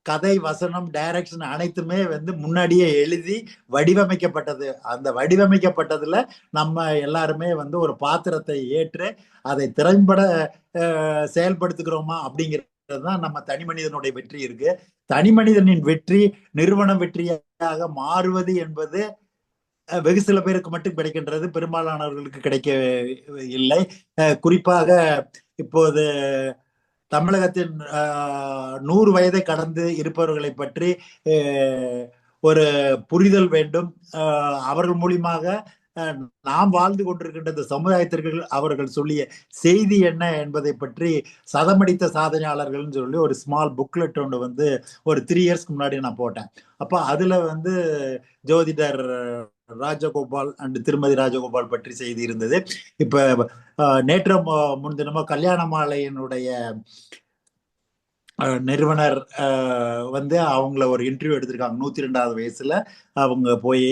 கதை, வசனம், டைரக்ஷன் அனைத்துமே வந்து முன்னாடியே எழுதி வடிவமைக்கப்பட்டது. அந்த வடிவமைக்கப்பட்டதுல நம்ம எல்லாருமே வந்து ஒரு பாத்திரத்தை ஏற்று அதை திறம்பட செயல்படுத்துகிறோமா அப்படிங்கிறதுதான் நம்ம தனி மனிதனுடைய வெற்றி இருக்கு. தனி மனிதனின் வெற்றி நிறுவன வெற்றியாக மாறுவது என்பது வெகு சில பேருக்கு மட்டும் கிடைக்கின்றது, பெரும்பாலானவர்களுக்கு கிடைக்க இல்லை. குறிப்பாக இப்போது தமிழகத்தின் 100 வயதை கடந்து இருப்பவர்களை பற்றி ஒரு புரிதல் வேண்டும். அவர்கள் மூலியமாக நாம் வாழ்ந்து கொண்டிருக்கின்ற இந்த சமுதாயத்திற்கு அவர்கள் சொல்லிய செய்தி என்ன என்பதை பற்றி சதமடித்த சாதனையாளர்கள்னு சொல்லி ஒரு ஸ்மால் புக்லெட் ஒன்று வந்து ஒரு 3 இயர்ஸ்க்கு முன்னாடி நான் போட்டேன். அப்போ அதுல வந்து ஜோதிடர் ராஜகோபால் அண்ட் திருமதி ராஜகோபால் பற்றி செய்தி இருந்தது. இப்ப நேற்று முன்தினமோ கல்யாண மாலையினுடைய நிறுவனர் வந்து அவங்கள ஒரு இன்டர்வியூ எடுத்திருக்காங்க. 102வது வயசுல அவங்க போய்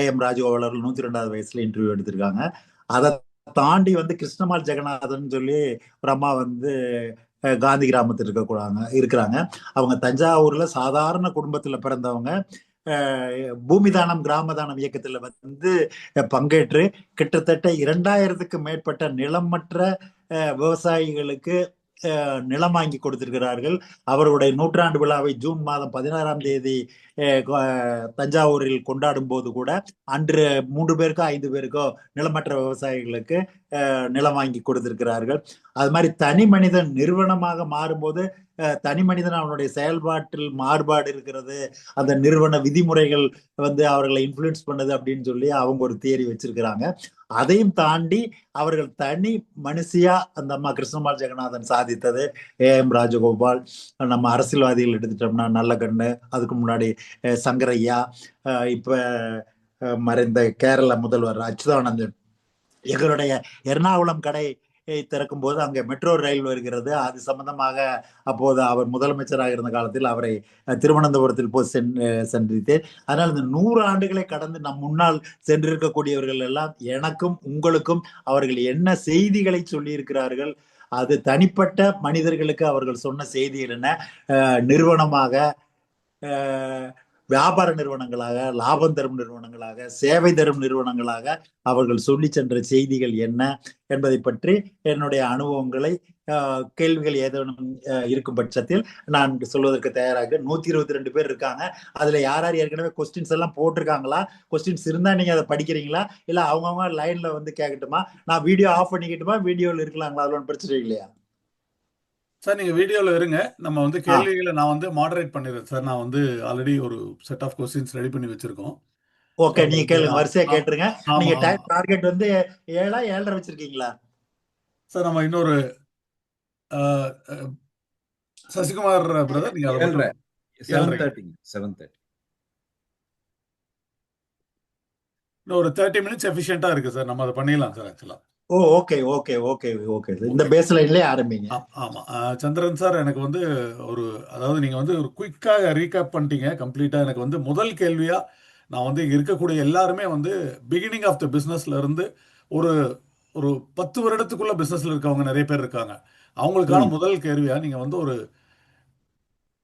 AM ராஜகோபால் அவர்கள் 102வது வயசுல இன்டர்வியூ எடுத்திருக்காங்க. அதை தாண்டி வந்து கிருஷ்ணமால் ஜெகநாதன் சொல்லி ஒரு அம்மா வந்து காந்தி கிராமத்தில் இருக்கிறாங்க. அவங்க தஞ்சாவூர்ல சாதாரண குடும்பத்துல பிறந்தவங்க. பூமிதானம் கிராமதானம் இயக்கத்தில் வந்து பங்கேற்று கிட்டத்தட்ட 2000க்கும் மேற்பட்ட நிலமற்ற விவசாயிகளுக்கு நிலம் வாங்கி கொடுத்திருக்கிறார்கள். அவருடைய 100ஆண்டு விழாவை ஜூன் மாதம் 16ஆம் தேதி தஞ்சாவூரில் கொண்டாடும் போது கூட அன்று 3 பேருக்கோ 5 பேருக்கோ நிலமற்ற விவசாயிகளுக்கு நிலம் வாங்கி கொடுத்திருக்கிறார்கள். அது மாதிரி தனி மனிதன் நிறுவனமாக மாறும்போது தனி மனிதன் அவனுடைய செயல்பாட்டில் மாறுபாடு இருக்கிறது, அந்த நிறுவன விதிமுறைகள் வந்து அவர்களை இன்ஃப்ளூயன்ஸ் பண்ணுது அப்படின்னு சொல்லி அவங்க ஒரு தியரி வச்சிருக்கிறாங்க. அதையும் தாண்டி அவர்கள் தனி மனுஷியா அந்த அம்மா கிருஷ்ணமால் ஜெகநாதன் சாதித்தது, AM ராஜகோபால், நம்ம அரசியல்வாதிகள் எடுத்துட்டோம்னா நல்லகண்ணு, அதுக்கு முன்னாடி சங்கரையா, இப்ப மறைந்த கேரள முதல்வர் அச்சுதானந்தன், எங்களுடைய எர்ணாகுளம் கடை திறக்கும் போது அங்கே மெட்ரோ ரயில் வருகிறது. அது சம்பந்தமாக அப்போது அவர் முதலமைச்சராக இருந்த காலத்தில் அவரை திருவனந்தபுரத்தில் போய் சென்றிருத்தேன். அதனால் இந்த 100 ஆண்டுகளை கடந்து நம் முன்னால் சென்றிருக்கக்கூடியவர்கள் எல்லாம் எனக்கும் உங்களுக்கும் அவர்கள் என்ன செய்திகளை சொல்லி இருக்கிறார்கள், அது தனிப்பட்ட மனிதர்களுக்கு அவர்கள் சொன்ன செய்திகள் என்ன, நிறுவனமாக, வியாபார நிறுவனங்களாக, லாபம் தரும் நிறுவனங்களாக, சேவை தரும் நிறுவனங்களாக அவர்கள் சொல்லி சென்ற செய்திகள் என்ன என்பதை பற்றி என்னுடைய அனுபவங்களை, கேள்விகள் ஏதேனும் இருக்கும் பட்சத்தில் நான் சொல்வதற்கு தயாராக. 122 பேர் இருக்காங்க. அதுல யார் ஏற்கனவே கொஸ்டின்ஸ் எல்லாம் போட்டிருக்காங்களா, கொஸ்டின்ஸ் இருந்தா நீங்க அதை படிக்கிறீங்களா, இல்ல அவங்கவுங்க லைன்ல வந்து கேட்கட்டுமா, நான் வீடியோ ஆஃப் பண்ணிக்கிட்டுமா, வீடியோல இருக்கலாங்களா, அதுல ஒன்றும் பிரச்சனை இல்லையா? சார் நீங்க வீடியோல இருங்க, நம்ம வந்து கேள்விகளை நான் வந்து மாடரேட் பண்ணிடுறேன் சார். நான் வந்து ஆல்ரெடி ஒரு செட் ஆஃப் கொஸ்டின்ஸ் ரெடி பண்ணி வச்சிருக்கோம். ஓகே, நீங்க கேளுங்க, வரிசையா கேட்டுருங்க. நீங்க ஆமா டைம் டார்கெட் வந்து 7 7:30 வச்சிருக்கீங்களா? சார் நம்ம இன்னொரு சசிகுமார் பிரதர், நீங்க அதை மட்டும் 7:30 இன்னும் ஒரு 30 மினிட்ஸ் எஃபிஷியண்டா இருக்கு சார், நம்ம அதை பண்ணிடலாம் சார் ஆக்சுவலா. ஓ ஓகே ஓகே ஓகே ஓகே, இந்த பேஸ் லைன்லயே ஆரம்பிங்க. ஆமா சந்திரன் சார், எனக்கு வந்து ஒரு, அதாவது நீங்க வந்து ஒரு குயிக்காக ரீகேப் பண்ணிட்டீங்க கம்ப்ளீட்டா. எனக்கு வந்து முதல் கேள்வியா நான் வந்து இங்க இருக்கக்கூடிய எல்லாருமே வந்து பிகினிங் ஆஃப் த பிசினஸ்ல இருந்து ஒரு ஒரு 10 வருடத்துக்குள்ள பிசினஸ்ல இருக்கவங்க நிறைய பேர் இருக்காங்க. அவங்களுக்கான முதல் கேள்வியா நீங்க வந்து ஒரு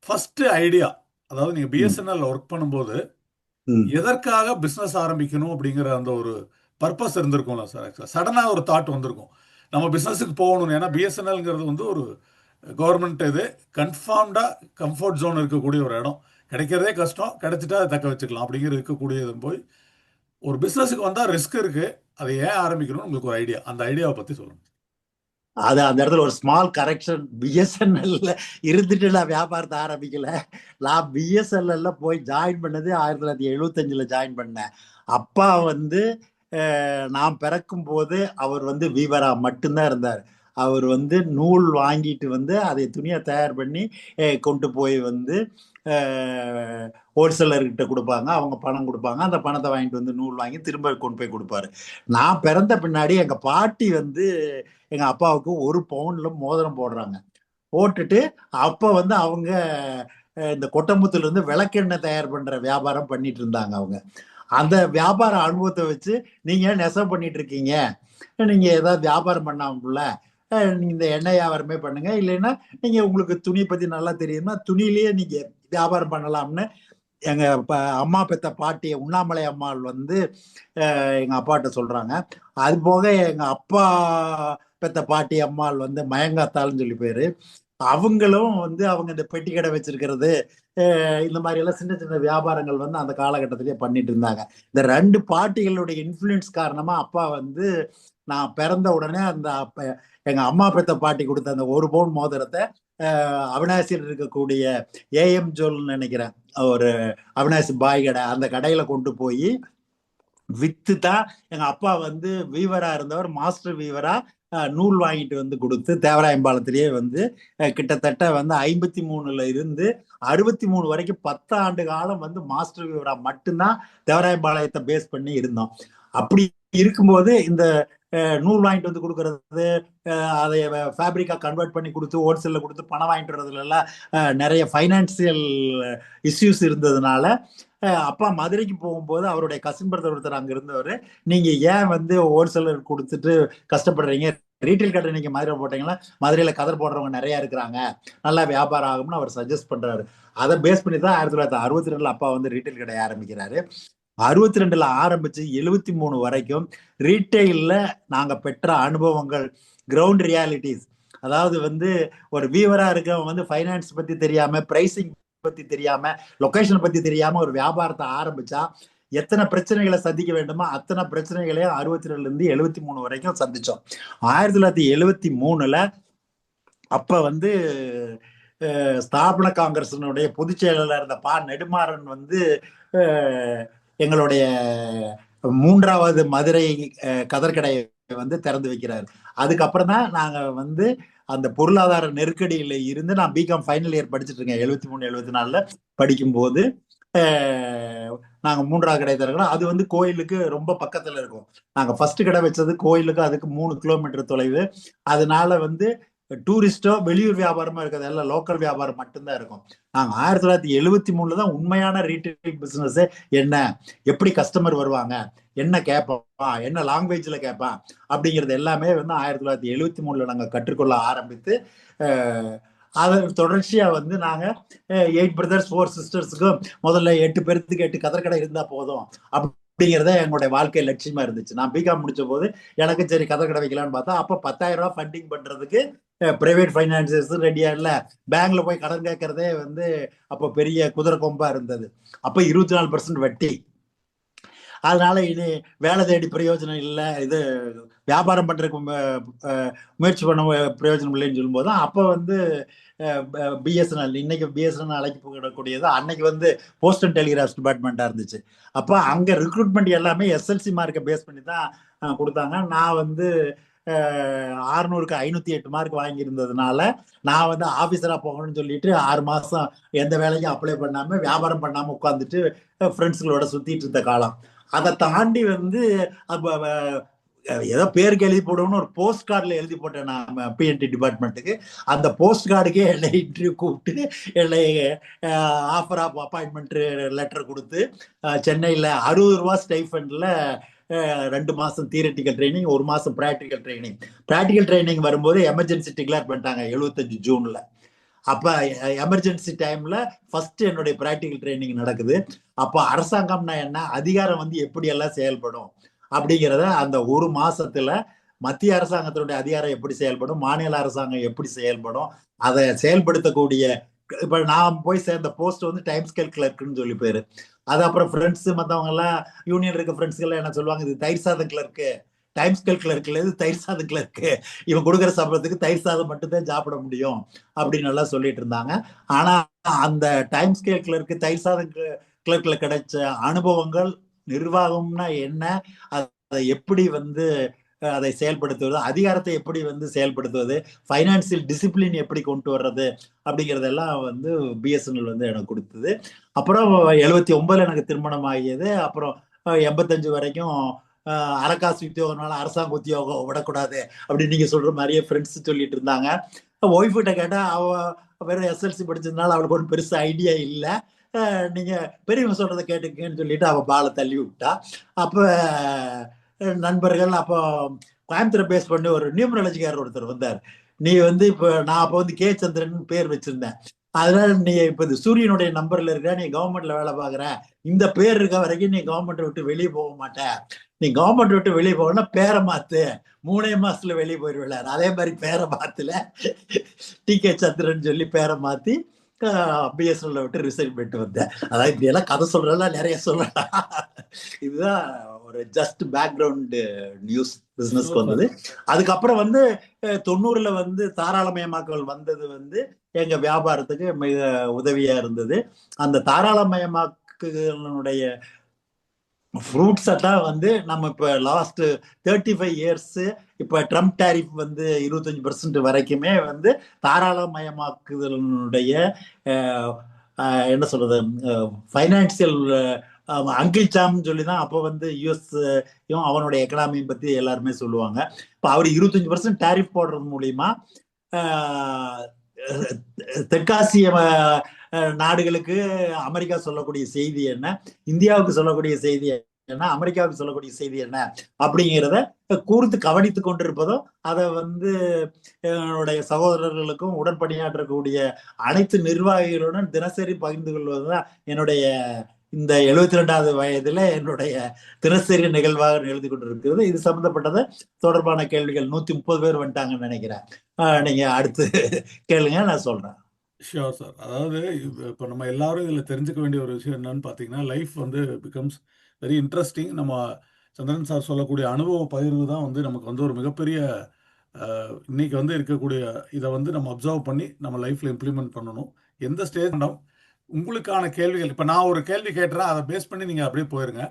ஃபர்ஸ்ட் ஐடியா, அதாவது நீங்க பிஎஸ்என்எல் ஒர்க் பண்ணும்போது எதற்காக பிசினஸ் ஆரம்பிக்கணும் அப்படிங்கிற அந்த ஒரு பர்பஸ் இருந்திருக்கும்ல சார். ஆக்சுவலா சடனா ஒரு தாட் வந்திருக்கும், நம்ம பிசினஸுக்கு போகணும். ஏன்னா பிஎஸ்என்எல்ங்கிறது வந்து ஒரு கவர்மெண்ட் இது, கன்ஃபார்ம்டா கம்ஃபர்ட் ஜோன் இருக்கக்கூடிய ஒரு இடம், கிடைக்கிறதே கஷ்டம், கிடைச்சிட்டா அதை தக்க வச்சுக்கலாம் அப்படிங்கிற இருக்கக்கூடியது. போய் ஒரு பிசினஸுக்கு வந்தா ரிஸ்க் இருக்கு, அதை ஏன் ஆரம்பிக்கணும்னு உங்களுக்கு ஒரு ஐடியா, அந்த ஐடியாவை பத்தி சொல்லுங்க. அது அந்த இடத்துல ஒரு ஸ்மால் கரெக்ஷன், பிஎஸ்என்எல்ல இருந்துட்டு நான் வியாபாரத்தை ஆரம்பிக்கல. நான் பிஎஸ்என்எல்ல போய் ஜாயின் பண்ணது 1975 ஜாயின் பண்ணேன். அப்பா வந்து நான் பிறக்கும் போது அவர் வந்து வீவரா மட்டும்தான் இருந்தார். அவர் வந்து நூல் வாங்கிட்டு வந்து அதை துணியை தயார் பண்ணி கொண்டு போய் வந்து ஹோல்சேலர்கிட்ட கொடுப்பாங்க, அவங்க பணம் கொடுப்பாங்க, அந்த பணத்தை வாங்கிட்டு வந்து நூல் வாங்கி திரும்ப கொண்டு போய் கொடுப்பாரு. நான் பிறந்த பின்னாடி எங்க பாட்டி வந்து எங்க அப்பாவுக்கு 1 பவுன்ல மோதிரம் போடுறாங்க. போட்டுட்டு அப்ப வந்து அவங்க இந்த கொட்டமுத்துல இருந்து விளக்கெண்ணெய் தயார் பண்ற வியாபாரம் பண்ணிட்டு இருந்தாங்க. அவங்க அந்த வியாபார அனுபவத்தை வச்சு, நீங்க நெசவு பண்ணிட்டு இருக்கீங்க, நீங்க ஏதாவது வியாபாரம் பண்ணாமல, நீங்க இந்த எண்ணெய் வியாபாரமே பண்ணுங்க, இல்லைன்னா நீங்க உங்களுக்கு துணி பத்தி நல்லா தெரியுமா, துணியிலேயே நீங்க வியாபாரம் பண்ணலாம்னு எங்க அம்மா பெத்த பாட்டி உண்ணாமலை அம்மாள் வந்து எங்க அப்பாட்ட சொல்றாங்க. அது போக எங்க அப்பா பெத்த பாட்டி அம்மாள் வந்து மயங்காத்தாள்னு சொல்லி பேரு, அவங்களும் வந்து அவங்க இந்த பெட்டி கடை வச்சிருக்கிறது, இந்த மாதிரி எல்லாம் சின்ன சின்ன வியாபாரங்கள் வந்து அந்த காலகட்டத்திலேயே பண்ணிட்டு இருந்தாங்க. இந்த 2 பாட்டிகளுடைய இன்ஃப்ளூயன்ஸ் காரணமா அப்பா வந்து நான் பிறந்த உடனே அந்த எங்க அம்மா பெத்த பாட்டி கொடுத்த அந்த 1 பவுன் மோதிரத்தை அவினாசியில் இருக்கக்கூடிய AM ஜுவல்னு நினைக்கிறேன், ஒரு அவினாசி பாய் கடை, அந்த கடையில கொண்டு போய் வித்து தான் எங்க அப்பா வந்து வீவரா இருந்தவர் மாஸ்டர் வீவரா நூல் வாங்கிட்டு வந்து கொடுத்து தேவராயம்பாளத்திலேயே வந்து கிட்டத்தட்ட வந்து 53ல இருந்து 63 வரைக்கும் 10 ஆண்டு காலம் வந்து மாஸ்டர் வீவரா மட்டும்தான் தேவராயம்பாளையத்தை பேஸ் பண்ணி இருந்தோம். அப்படி இருக்கும்போது இந்த நூல் வாங்கிட்டு வந்து கொடுக்கறது, அதை ஃபேப்ரிக்கா கன்வெர்ட் பண்ணி கொடுத்து ஹோல்சேல்ல கொடுத்து பணம் வாங்கிட்டு வர்றதுல எல்லாம் நிறைய ஃபைனான்சியல் இஷ்யூஸ் இருந்ததுனால அப்பா மதுரைக்கு போகும்போது அவருடைய கசின் பிரதர் ஒருத்தர் அங்க இருந்தவர், நீங்க ஏன் வந்து ஹோல்சேலர் கொடுத்துட்டு கஷ்டப்படுறீங்க, ரீட்டைல் கடை நீங்க மதுரை போட்டீங்கன்னா மதுரையில கதர் போடுறவங்க நிறைய இருக்கிறாங்க, நல்லா வியாபாரம் ஆகும்னு அவர் சஜஸ்ட் பண்றாரு. அதை பேஸ் பண்ணி தான் 1962 அப்பா வந்து ரீட்டைல் கடை ஆரம்பிக்கிறாரு. 62 ஆரம்பிச்சு 73 வரைக்கும் ரீட்டைல்ல நாங்க பெற்ற அனுபவங்கள், கிரவுண்ட் ரியாலிட்டிஸ், அதாவது வந்து ஒரு வீவரா இருக்கவங்க வந்து ஃபைனான்ஸ் பத்தி தெரியாம, பிரைசிங் பத்தி தெரியாம, லொகேஷன் பத்தி தெரியாம ஒரு வியாபாரத்தை ஆரம்பிச்சா எத்தனை பிரச்சனைகளை சந்திக்க வேண்டுமோ அத்தனை பிரச்சனைகளையும் 62 இருந்து 73 வரைக்கும் சந்திச்சோம். 1973 அப்ப வந்து ஸ்தாபன காங்கிரசினுடைய பொதுச் செயலாளர் இருந்த பா நெடுமாறன் வந்து எங்களுடைய 3வது மதுரை கதர்கடையை வந்து திறந்து வைக்கிறாரு. அதுக்கப்புறம் தான் நாங்க வந்து அந்த பொருளாதார நெருக்கடியில இருந்து, நான் பிகாம் ஃபைனல் இயர் படிச்சுட்டு இருக்கேன் 73 74 படிக்கும்போது நாங்க 3வது கடை திறக்கிறோம். அது வந்து கோயிலுக்கு ரொம்ப பக்கத்துல இருக்கும். நாங்க ஃபர்ஸ்ட் கடை வச்சது கோயிலுக்கு அதுக்கு 3 கிலோமீட்டர் தொலைவு. அதனால வந்து டூரிஸ்டோ வெளியூர் வியாபாரமா இருக்கிறது எல்லாம் லோக்கல் வியாபாரம் மட்டும்தான் இருக்கும். நாங்க 1973 தான் உண்மையான ரீட்டைல் பிசினஸ் என்ன, எப்படி கஸ்டமர் வருவாங்க, என்ன கேட்பான், என்ன லாங்குவேஜ்ல கேட்பான் அப்படிங்கிறது எல்லாமே வந்து 1973 நாங்க கற்றுக்கொள்ள ஆரம்பித்து அதை தொடர்ச்சியா வந்து நாங்க 8 brothers 4 sisters முதல்ல 8 பேருக்கு 8 கதர்கடை இருந்தா போதும் அப்படிங்கிறத எங்களுடைய வாழ்க்கை லட்சியமா இருந்துச்சு. நான் பிகாம் முடிச்ச போது எனக்கு சரி கதர்கடை வைக்கலான்னு பார்த்தா அப்ப 10,000 ரூபாய் ஃபண்டிங் பண்றதுக்கு பிரைவேட் பைனான்சியர்ஸ் ரெடியா இல்ல. பேங்க்ல போய் கடன் கேட்கறதே வந்து அப்ப பெரிய குதிரை கொம்பா இருந்தது. அப்ப 24% வட்டி. அதனால இனி வேலை தேடி பிரயோஜனம் இல்லை, இது வியாபாரம் பண்றதுக்கு முயற்சி பண்ண பிரயோஜனம் இல்லைன்னு சொல்லும்போது அப்ப வந்து பிஎஸ்என்எல், இன்னைக்கு பிஎஸ்என்எல் அழைக்கக்கூடியது, அன்னைக்கு வந்து போஸ்ட் அண்ட் டெலிகிராஃப் டிபார்ட்மெண்டா இருந்துச்சு. அப்ப அங்க ரிக்ரூட்மெண்ட் எல்லாமே எஸ்எல்சி மார்க்கை பேஸ் பண்ணி தான் கொடுத்தாங்க. நான் வந்து 600க்கு 508 மார்க் வாங்கியிருந்ததுனால நான் வந்து ஆபீசரா போகணும்னு சொல்லிட்டு 6 மாசம் எந்த வேலைக்கும் அப்ளை பண்ணாம வியாபாரம் பண்ணாம உட்காந்துட்டு ஃப்ரெண்ட்ஸுங்களோட சுத்திட்டு இருந்த காலம். அதை தாண்டி வந்து ஏதோ பேருக்கு எழுதி போடணும்னு ஒரு போஸ்ட் கார்டில் எழுதி போட்டேன் நான் பிஎன்டி டிபார்ட்மெண்ட்டுக்கு. அந்த போஸ்ட் கார்டுக்கே என்னை இன்டர்வியூ கூப்பிட்டு என்னை ஆஃபர் ஆஃப் அப்பாயின்மெண்ட் லெட்டர் கொடுத்து சென்னையில் 60 ரூபா ஸ்டைஃபண்டில் 2 மாசம் தியரிட்டிக்கல் ட்ரைனிங், 1 மாசம் ப்ராக்டிக்கல் ட்ரைனிங். ப்ராக்டிக்கல் ட்ரைனிங் வரும்போது எமர்ஜென்சி டிக்ளேர் பண்ணிட்டாங்க 75 ஜூன்ல. அப்ப எமர்ஜென்சி டைம்ல ஃபர்ஸ்ட் என்னுடைய ப்ராக்டிக்கல் ட்ரைனிங் நடக்குது. அப்ப அரசாங்கம்னா என்ன, அதிகாரம் வந்து எப்படி எல்லாம் செயல்படும் அப்படிங்கிறத அந்த 1 மாசத்துல மத்திய அரசாங்கத்தினுடைய அதிகாரம் எப்படி செயல்படும், மாநில அரசாங்கம் எப்படி செயல்படும், அதை செயல்படுத்தக்கூடிய, இப்ப நான் போய் சேர்ந்த போஸ்ட் வந்து டைம் ஸ்கேல் கிளர்க்குன்னு சொல்லி பேரு. அது அப்புறம் ஃப்ரெண்ட்ஸ் மற்றவங்க எல்லாம் யூனியன் இருக்க ஃப்ரெண்ட்ஸ்கள் எல்லாம் என்ன சொல்லுவாங்க, இது தயிர் சாதம் கிளர்க்கு, டைம் ஸ்கேல் கிளர்க்ல இது தயிர் சாதம் கிளர்க்கு, இவன் கொடுக்குற சம்பளத்துக்கு தயிர் சாதம் மட்டும்தான் சாப்பிட முடியும் அப்படின்னு எல்லாம் சொல்லிட்டு இருந்தாங்க. ஆனா அந்த டைம் ஸ்கேல் கிளர்க்கு தயிர் சாதம் கிளர்க்ல கிடைச்ச அனுபவங்கள், நிர்வாகம்னா என்ன, அதை எப்படி வந்து அதை செயல்படுத்துவது, அதிகாரத்தை எப்படி வந்து செயல்படுத்துவது, ஃபைனான்சியல் டிசிப்ளின் எப்படி கொண்டு வர்றது அப்படிங்கிறதெல்லாம் வந்து பிஎஸ்என்எல் வந்து எனக்கு கொடுத்தது. அப்புறம் 79 எனக்கு திருமணம் ஆகியது. அப்புறம் 85 வரைக்கும் அரக்காசு உத்தியோகம்னால அரசாங்க உத்தியோகம் விடக்கூடாது அப்படின்னு நீங்க சொல்ற மாதிரியே ஃப்ரெண்ட்ஸ் சொல்லிட்டு இருந்தாங்க. ஒய்ஃப் கிட்ட கேட்டா அவ வேற எஸ்எல்சி படிச்சதுனால அவளுக்கு ஒன்றும் பெருசு ஐடியா இல்லை, நீங்க பெரியவங்க சொல்றதை கேட்டுக்கன்னு சொல்லிட்டு அவ பாலை தள்ளி விட்டா. அப்ப நண்பர்கள், அப்போ கோயம்புத்தூரை பேஸ் பண்ணி ஒரு நியூமராலஜிக்காரர் ஒருத்தர் வந்தார். நீ வந்து இப்போ நான் அப்போ வந்து கே சந்திரன் பேர் வச்சிருந்தேன், அதனால நீ இப்ப இந்த சூரியனுடைய நம்பர்ல இருக்க, நீ கவர்மெண்ட்ல வேலை பாக்குற, இந்த பேர் இருக்க வரைக்கும் நீ கவர்மெண்ட் விட்டு வெளியே போக மாட்ட, நீ கவர்மெண்ட் விட்டு வெளியே போகணும்னா பேரை மாத்து, 3 மாசத்துல வெளியே போயிடுவில்ல. அதே மாதிரி பேரை மாத்துல டி கே சந்திரன் சொல்லி பேரை மாத்தி பிஎஸ்என்எல் விட்டு ரிசைன் பண்ணிட்டு வந்தேன். அதாவது இப்படி எல்லாம் கதை சொல்றதெல்லாம் நிறைய சொல்லலாம். இதுதான் ஒரு ஜஸ்ட் பேக்ரவுண்ட் நியூஸ் பிசினஸ்க்கு வந்தது. அதுக்கப்புறம் வந்து 90ல வந்து தாராளமயமாக்கல் வந்தது வந்து எங்க வியாபாரத்துக்கு மிக உதவியா இருந்தது. அந்த தாராளமயமாக்கலுடைய ஃப்ரூட்ஸ் தான் வந்து நம்ம இப்ப லாஸ்ட் 35 இயர்ஸ், இப்ப ட்ரம்ப் டாரிஃப் வந்து 25% வரைக்குமே வந்து தாராளமயமாக்குதலுடைய என்ன சொல்றது, ஃபைனான்சியல் அங்கிள் சாம்னு சொல்லி தான் அப்போ வந்து யுஎஸ்யும் அவனுடைய எக்கனாமியை பத்தி எல்லாருமே சொல்லுவாங்க. இப்போ அவர் 25% டாரிஃப் போடுறது மூலியமா தெற்காசிய நாடுகளுக்கு அமெரிக்கா சொல்லக்கூடிய செய்தி என்ன, இந்தியாவுக்கு சொல்லக்கூடிய செய்தி என்ன, அமெரிக்காவுக்கு சொல்லக்கூடிய செய்தி என்ன அப்படிங்கிறத கூர்ந்து கவனித்து கொண்டிருப்பதும், அதை வந்து என்னுடைய சகோதரர்களுக்கும் உடன்பணியாற்றக்கூடிய அனைத்து நிர்வாகிகளுடன் தினசரி பகிர்ந்து கொள்வதுதான் என்னுடைய இந்த 72வது வயதுல என்னுடைய தினசரி நிகழ்வாக எழுதி கொண்டிருக்கிறது. இது சம்பந்தப்பட்டது தொடர்பான கேள்விகள் 130 பேர் வந்துட்டாங்கன்னு நினைக்கிறேன். நீங்க அடுத்து கேளுங்க, நான் சொல்றேன். Sure sir. அதாவது இப்போ நம்ம எல்லாரும் இதில் தெரிஞ்சுக்க வேண்டிய ஒரு விஷயம் என்னன்னு பார்த்தீங்கன்னா, லைஃப் வந்து பிகம்ஸ் வெரி இன்ட்ரெஸ்டிங். நம்ம சந்திரன் சார் சொல்லக்கூடிய அனுபவ பகிர்வு தான் வந்து நமக்கு வந்து ஒரு மிகப்பெரிய இன்னைக்கு வந்து இருக்கக்கூடிய இதை வந்து நம்ம அப்சர்வ் பண்ணி நம்ம லைஃப்பில் இம்ப்ளிமெண்ட் பண்ணணும். எந்த ஸ்டேஜ் உங்களுக்கான கேள்விகள், இப்போ நான் ஒரு கேள்வி கேட்டுறேன், அதை பேஸ் பண்ணி நீங்கள் அப்படியே போயிருங்க.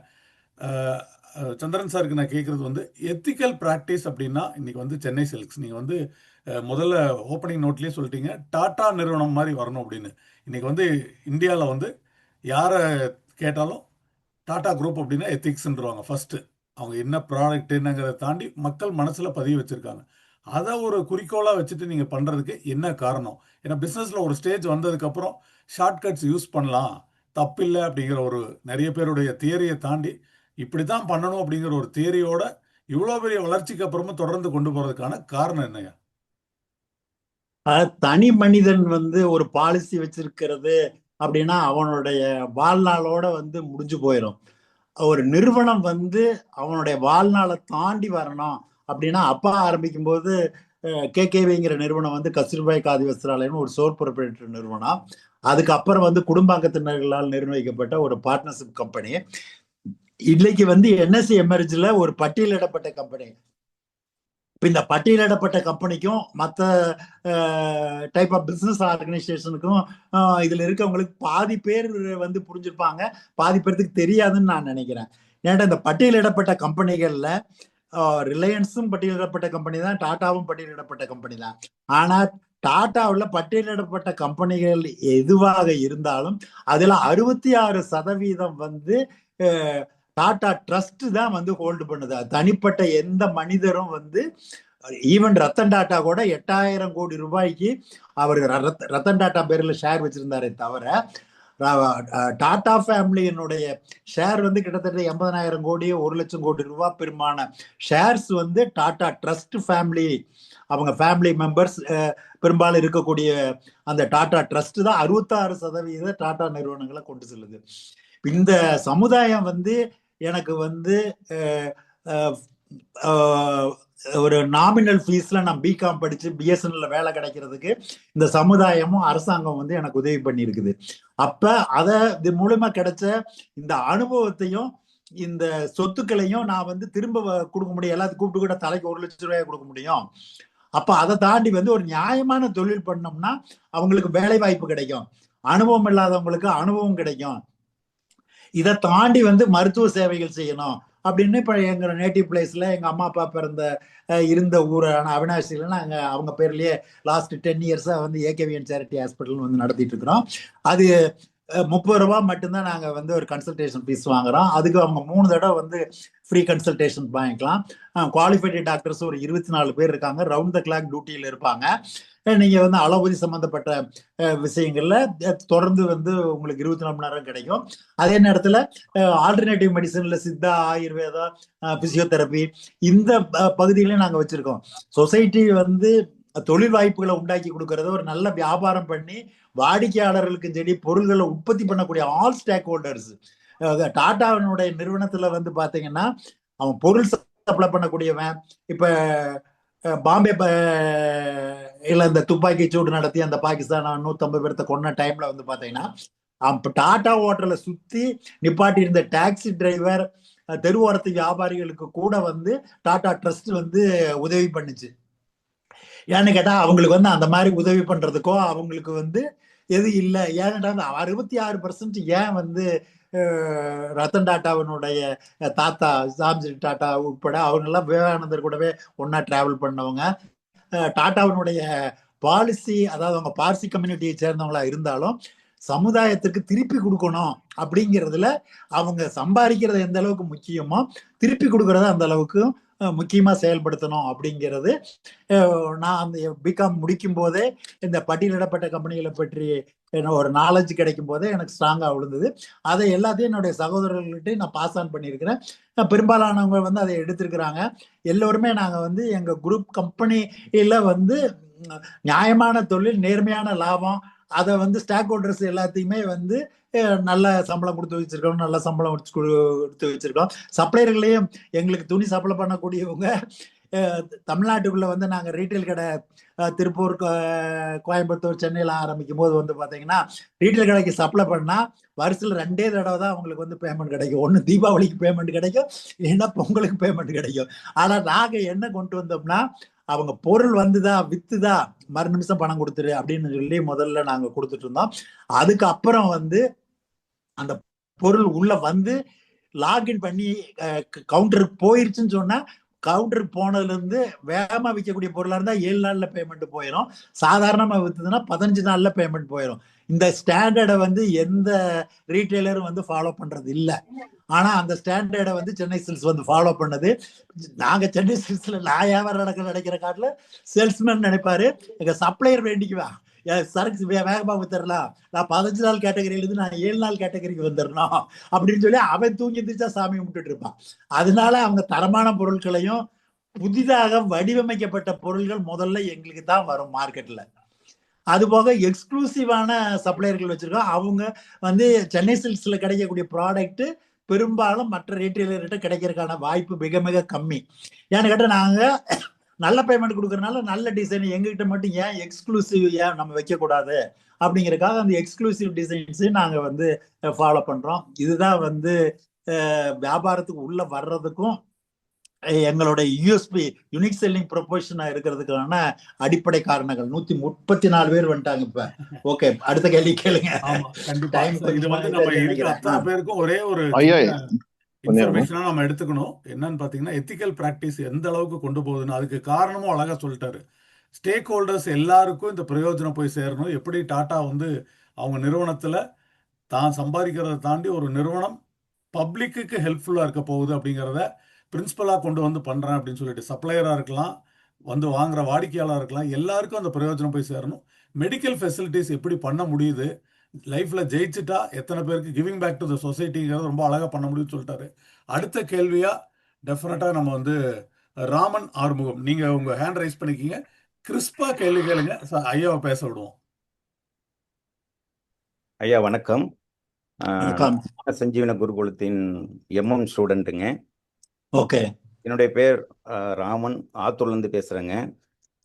சந்திரன் சாருக்கு நான் கேட்குறது வந்து எத்திக்கல் ப்ராக்டிஸ் அப்படின்னா, இன்னைக்கு வந்து சென்னை சில்க்ஸ் நீங்கள் வந்து முதல்ல ஓப்பனிங் நோட்லேயே சொல்லிட்டீங்க, டாடா நிறுவனம் மாதிரி வரணும் அப்படின்னு. இன்னைக்கு வந்து இந்தியாவில் வந்து யாரை கேட்டாலும் டாடா குரூப் அப்படின்னா எத்திக்ஸ்ன்றவாங்க. ஃபர்ஸ்ட் அவங்க என்ன ப்ராடக்ட் என்னங்கிறத தாண்டி மக்கள் மனசில் பதிய வச்சுருக்காங்க. அதை ஒரு குறிக்கோளாக வச்சுட்டு நீங்கள் பண்ணுறதுக்கு என்ன காரணம்? ஏன்னா பிஸ்னஸில் ஒரு ஸ்டேஜ் வந்ததுக்கப்புறம் ஷார்ட்கட்ஸ் யூஸ் பண்ணலாம், தப்பில்லை அப்படிங்கிற ஒரு நிறைய பேருடைய தியரியை தாண்டி இப்படி தான் பண்ணணும் அப்படிங்கிற ஒரு தியரியோட இவ்வளோ பெரிய வளர்ச்சிக்கு அப்புறமும் தொடர்ந்து கொண்டு போகிறதுக்கான காரணம் என்னையா? தனி மனிதன் வந்து ஒரு பாலிசி வச்சிருக்கிறது அப்படின்னா அவனுடைய வாழ்நாளோட வந்து முடிஞ்சு போயிடும். ஒரு நிறுவனம் வந்து அவனுடைய வாழ்நாளை தாண்டி வரணும் அப்படின்னா, அப்பா ஆரம்பிக்கும் போது கேகேவிங்கிற நிறுவனம் வந்து கஸ்தூர்பாய் காதி வஸ்திராலயம் ஒரு சோல் ப்ரொப்ரைட்டர் நிறுவனம். அதுக்கப்புறம் வந்து குடும்பாங்கத்தினர்களால் நிர்வகிக்கப்பட்ட ஒரு பார்ட்னர்ஷிப் கம்பெனி. இன்னைக்கு வந்து என்எஸ்சி எமர்ஜில் ஒரு பட்டியலிடப்பட்ட கம்பெனி. இந்த பட்டியலிடப்பட்ட கம்பெனிக்கும் மற்ற டைப் ஆஃப் பிஸ்னஸ் ஆர்கனைசேஷனுக்கும் இதுல இருக்கவங்களுக்கு பாதி பேர் வந்து புரிஞ்சிருப்பாங்க, பாதி பேருக்கு தெரியாதுன்னு நான் நினைக்கிறேன். ஏன்னா இந்த பட்டியலிடப்பட்ட கம்பெனிகள்ல ரிலையன்ஸும் பட்டியலிடப்பட்ட கம்பெனி தான், டாட்டாவும் பட்டியலிடப்பட்ட கம்பெனி தான். ஆனா டாட்டாவில் பட்டியலிடப்பட்ட கம்பெனிகள் எதுவாக இருந்தாலும் அதுல 66% வந்து டாடா ட்ரஸ்ட் தான் வந்து ஹோல்டு பண்ணுது. தனிப்பட்ட எந்த மனிதரும் வந்து, ஈவன் ரத்தன் டாட்டா கூட 8000 கோடி ரூபாய்க்கு அவர் ரத்தன் டாட்டா பேர்ல ஷேர் வச்சிருந்தாரே தவிர, டாடா ஃபேமிலியினுடைய ஷேர் வந்து கிட்டத்தட்ட 80,000 கோடி 1 லட்சம் கோடி ரூபாய் பெருமான ஷேர்ஸ் வந்து டாடா ட்ரஸ்ட் ஃபேமிலி, அவங்க ஃபேமிலி மெம்பர்ஸ் பெரும்பாலும் இருக்கக்கூடிய அந்த டாடா ட்ரஸ்ட் தான் 66% டாடா நிறுவனங்களை கொண்டு செல்லுது. இந்த சமுதாயம் வந்து எனக்கு வந்து ஒரு நாமினல் ஃபீஸ்ல நான் பிகாம் படிச்சு பிஎஸ்என்எல்ல வேலை கிடைக்கிறதுக்கு இந்த சமுதாயமும் அரசாங்கம் வந்து எனக்கு உதவி பண்ணி இருக்குது. அப்ப அதை இது மூலமா கிடைச்ச இந்த அனுபவத்தையும் இந்த சொத்துக்களையும் நான் வந்து திரும்ப கொடுக்க முடியும். எல்லாத்துக்கும் கூப்பிட்டு கூட தலைக்கு 1 லட்சம் ரூபாய் கொடுக்க முடியும். அப்ப அதை தாண்டி வந்து ஒரு நியாயமான தொழில் பண்ணோம்னா அவங்களுக்கு வேலை வாய்ப்பு கிடைக்கும், அனுபவம் இல்லாதவங்களுக்கு அனுபவம் கிடைக்கும். இதை தாண்டி வந்து மருத்துவ சேவைகள் செய்யணும் அப்படின்னு இப்ப எங்க நேட்டிவ் பிளேஸ்ல எங்க அம்மா அப்பா இருந்த ஊரான அவினாசியில நாங்க அவங்க பேர்லயே லாஸ்ட் 10 இயர்ஸா வந்து ஏகேவிஎன் சேரிட்டி ஹாஸ்பிட்டல் வந்து நடத்திட்டு இருக்கிறோம். அது 30 ரூபாய் மட்டும்தான் நாங்க வந்து ஒரு கன்சல்டேஷன் ஃபீஸ் வாங்குறோம். அதுக்கு அவங்க 3 தடவை வந்து ஃப்ரீ கன்சல்டேஷன் வாங்கிக்கலாம். குவாலிஃபைடு டாக்டர்ஸ் ஒரு 24 பேர் இருக்காங்க, ரவுண்ட் த கிளாக் டியூட்டியில இருப்பாங்க. நீங்க வந்து அலோபதி சம்பந்தப்பட்ட விஷயங்கள்ல தொடர்ந்து வந்து உங்களுக்கு 24 மணி நேரம் கிடைக்கும். அதே நேரத்துல ஆல்டர்னேட்டிவ் மெடிசன்ல சித்தா, ஆயுர்வேதா, பிசியோதெரப்பி இந்த பகுதிகளையும் நாங்க வச்சிருக்கோம். சொசைட்டி வந்து தொழில் வாய்ப்புகளை உண்டாக்கி கொடுக்கறத ஒரு நல்ல வியாபாரம் பண்ணி வாடிக்கையாளர்களுக்கும் சரி பொருள்களை உற்பத்தி பண்ணக்கூடிய ஆல் ஸ்டேக் ஹோல்டர்ஸ். டாட்டாவினுடைய நிறுவனத்துல வந்து பாத்தீங்கன்னா அவன் பொருள் சப்ளை பண்ணக்கூடியவன். இப்ப பாம்பே இல்ல இந்த துப்பாக்கி சூடு நடத்தி அந்த பாகிஸ்தான் 150 பேர்த்த கொன்ன டைம்ல வந்து பாத்தீங்கன்னா டாடா ஹோட்டலை சுத்தி நிப்பாட்டி இருந்த டாக்ஸி டிரைவர், தெருவோரத்து வியாபாரிகளுக்கு கூட வந்து டாடா ட்ரஸ்ட் வந்து உதவி பண்ணுச்சு. ஏன்னு கேட்டா அவங்களுக்கு வந்து அந்த மாதிரி உதவி பண்றதுக்கோ அவங்களுக்கு வந்து எது இல்லை. ஏன்னா 66% ஏன் வந்து ரத்தன் டாட்டாவினுடைய தாத்தா சாம்ஜி டாட்டா உட்பட அவங்கெல்லாம் விவேகானந்தர் கூடவே ஒன்னா டிராவல் பண்ணவங்க. டாட்டாவினுடைய பாலிசி, அதாவது அவங்க பார்சி கம்யூனிட்டியை சேர்ந்தவங்களா இருந்தாலும் சமுதாயத்திற்கு திருப்பி கொடுக்கணும் அப்படிங்கிறதுல அவங்க சம்பாதிக்கிறது எந்த அளவுக்கு முக்கியமோ திருப்பி கொடுக்கறத அந்த அளவுக்கு முக்கியமா செயல்படுத்தணும் அப்படிங்கிறது நான் அந்த பிகாம் முடிக்கும் போதே இந்த பட்டியலிடப்பட்ட கம்பெனிகளை பற்றி ஒரு நாலேஜ் கிடைக்கும் போதே எனக்கு ஸ்ட்ராங்கா விழுந்தது. அதை எல்லாத்தையும் என்னுடைய சகோதரர்கள்கிட்ட நான் பாஸ் ஆன் பண்ணியிருக்கிறேன். பெரும்பாலானவங்க வந்து அதை எடுத்திருக்கிறாங்க. எல்லோருமே நாங்க வந்து எங்க குரூப் கம்பெனியில வந்து நியாயமான தொழில், நேர்மையான லாபம், அதை வந்து ஸ்டாக் ஹோல்டர்ஸ் எல்லாத்தையுமே வந்து நல்ல சம்பளம் கொடுத்து வச்சிருக்கோம், நல்ல சம்பளம் கொடுத்து வச்சிருக்கோம். சப்ளையர்களையும் எங்களுக்கு துணி சப்ளை பண்ணக்கூடியவங்க தமிழ்நாட்டுக்குள்ள வந்து நாங்க ரீட்டைல் கடை திருப்பூர், கோயம்புத்தூர், சென்னையில ஆரம்பிக்கும் போது வந்து பாத்தீங்கன்னா ரீட்டைல் கடைக்கு சப்ளை பண்ணா வருஷத்துல 2 தடவை தான் அவங்களுக்கு வந்து பேமெண்ட் கிடைக்கும். ஒண்ணு தீபாவளிக்கு பேமெண்ட் கிடைக்கும், இல்லைன்னா பொங்கலுக்கு பேமெண்ட் கிடைக்கும். ஆனா நாங்க என்ன கொண்டு வந்தோம்னா அவங்க பொருள் வந்துதா வித்துதா மறு நிமிஷம் பணம் கொடுத்துரு அப்படின்னு சொல்லி முதல்ல நாங்க கொடுத்துட்டு இருந்தோம். அதுக்கப்புறம் வந்து அந்த பொருள் உள்ள வந்து லாகின் பண்ணி கவுண்டருக்கு போயிருச்சுன்னு சொன்னா கவுண்டருக்கு போனதுல இருந்து வேகமா விற்கக்கூடிய பொருளா இருந்தா 7 நாள்ல பேமெண்ட் போயிடும். சாதாரணமா வித்துதுன்னா 15 நாள்ல பேமெண்ட் போயிடும். இந்த ஸ்டாண்டர்டை வந்து எந்த ரீட்டைலரும் வந்து ஃபாலோ பண்றது இல்ல. ஆனா அந்த ஸ்டாண்டர்டை வந்து சென்னை சில்க்ஸ் வந்து ஃபாலோ பண்ணது. நாங்க சென்னை சில்க்ஸ்ல நான் வியாபாரம் நடக்கிற காட்டுல சேல்ஸ்மேன் நினைப்பாரு எங்க சப்ளையர் வேண்டிக்குவா சரக்கு வேகமா வித்துடலாம், நான் 15 நாள் கேட்டகரியில இருந்து நான் 7 நாள் கேட்டகரிக்கு வந்துடணும் அப்படின்னு சொல்லி அவன் தூங்கி எந்திரிச்சா சாமி கும்பிட்டுட்டு இருப்பான். அதனால அவங்க தரமான பொருட்களையும் புதிதாக வடிவமைக்கப்பட்ட பொருள்கள் முதல்ல எங்களுக்கு தான் வரும் மார்க்கெட்ல. அது போக எக்ஸ்க்ளூசிவான சப்ளையர்கள் வச்சிருக்கோம். அவங்க வந்து சென்னை சில்க்ஸ்ல கிடைக்கக்கூடிய ப்ராடக்ட் பெரும்பாலும் மற்ற ரீட்டைலர்கிட்ட கிடைக்கிறதுக்கான வாய்ப்பு மிக மிக கம்மி. ஏன்னு கேட்டா நாங்க நல்ல பேமெண்ட் கொடுக்கறதுனால நல்ல டிசைன் எங்ககிட்ட மட்டும் ஏன் எக்ஸ்க்ளூசிவ் ஏன் நம்ம வைக்கக்கூடாது அப்படிங்கறதுக்காக அந்த எக்ஸ்க்ளூசிவ் டிசைன்ஸ் நாங்க வந்து ஃபாலோ பண்றோம். இதுதான் வந்து வியாபாரத்துக்கு உள்ள வர்றதுக்கும் எங்களுடைய யூஎஸ்பி யூனிக் செல்லிங் ப்ரொபோஷனா இருக்கிறதுக்கான அடிப்படை காரணங்கள். 134 பேர் வந்துட்டாங்க இப்ப. ஓகே, அடுத்த கேள்வி கேளுங்க. பேருக்கும் ஒரே ஒரு இன்ஃபர்மேஷனா நம்ம எடுத்துக்கணும். என்னன்னு பாத்தீங்கன்னா எத்திக்கல் பிராக்டிஸ் எந்த அளவுக்கு கொண்டு போகுதுன்னு அதுக்கு காரணமும் அழகா சொல்லிட்டாரு. ஸ்டேக் ஹோல்டர்ஸ் எல்லாருக்கும் இந்த பிரயோஜனம் போய் சேரணும். எப்படி டாடா வந்து அவங்க நிறுவனத்துல தான் சம்பாதிக்கிறத தாண்டி ஒரு நிறுவனம் பப்ளிக்கு ஹெல்ப்ஃபுல்லா இருக்க போகுது அப்படிங்கிறத பிரின்சிபலா கொண்டு வந்து பண்றேன் அப்படின்னு சொல்லிட்டு சப்ளையரா இருக்கலாம், வந்து வாங்குற வாடிக்கையாளராக இருக்கலாம், எல்லாருக்கும் அந்த பிரயோஜனம் போய் சேரணும். மெடிக்கல் ஃபெசிலிட்டிஸ் எப்படி பண்ண முடியுது, லைஃப்ல ஜெயிச்சுட்டா எத்தனை பேருக்கு கிவிங் பேக் டு த சொசைட்டிங்கிறது ரொம்ப அழகா பண்ண முடியும்னு சொல்லிட்டாரு. அடுத்த கேள்வியா டெஃபினட்டா நம்ம வந்து ராமன் ஆறுமுகம், நீங்க உங்க ஹேண்ட் ரைஸ் பண்ணிக்கிங்க, கிறிஸ்பா கேள்வி கேளுங்க, ஐயாவை பேச விடுவோம். ஐயா வணக்கம். சஞ்சீவன குருகுலத்தின் எம்எம் ஸ்டூடெண்ட்டுங்க. ஓகே, என்னுடைய பேர் ராமன், ஆத்தூர்லேருந்து பேசுகிறேங்க.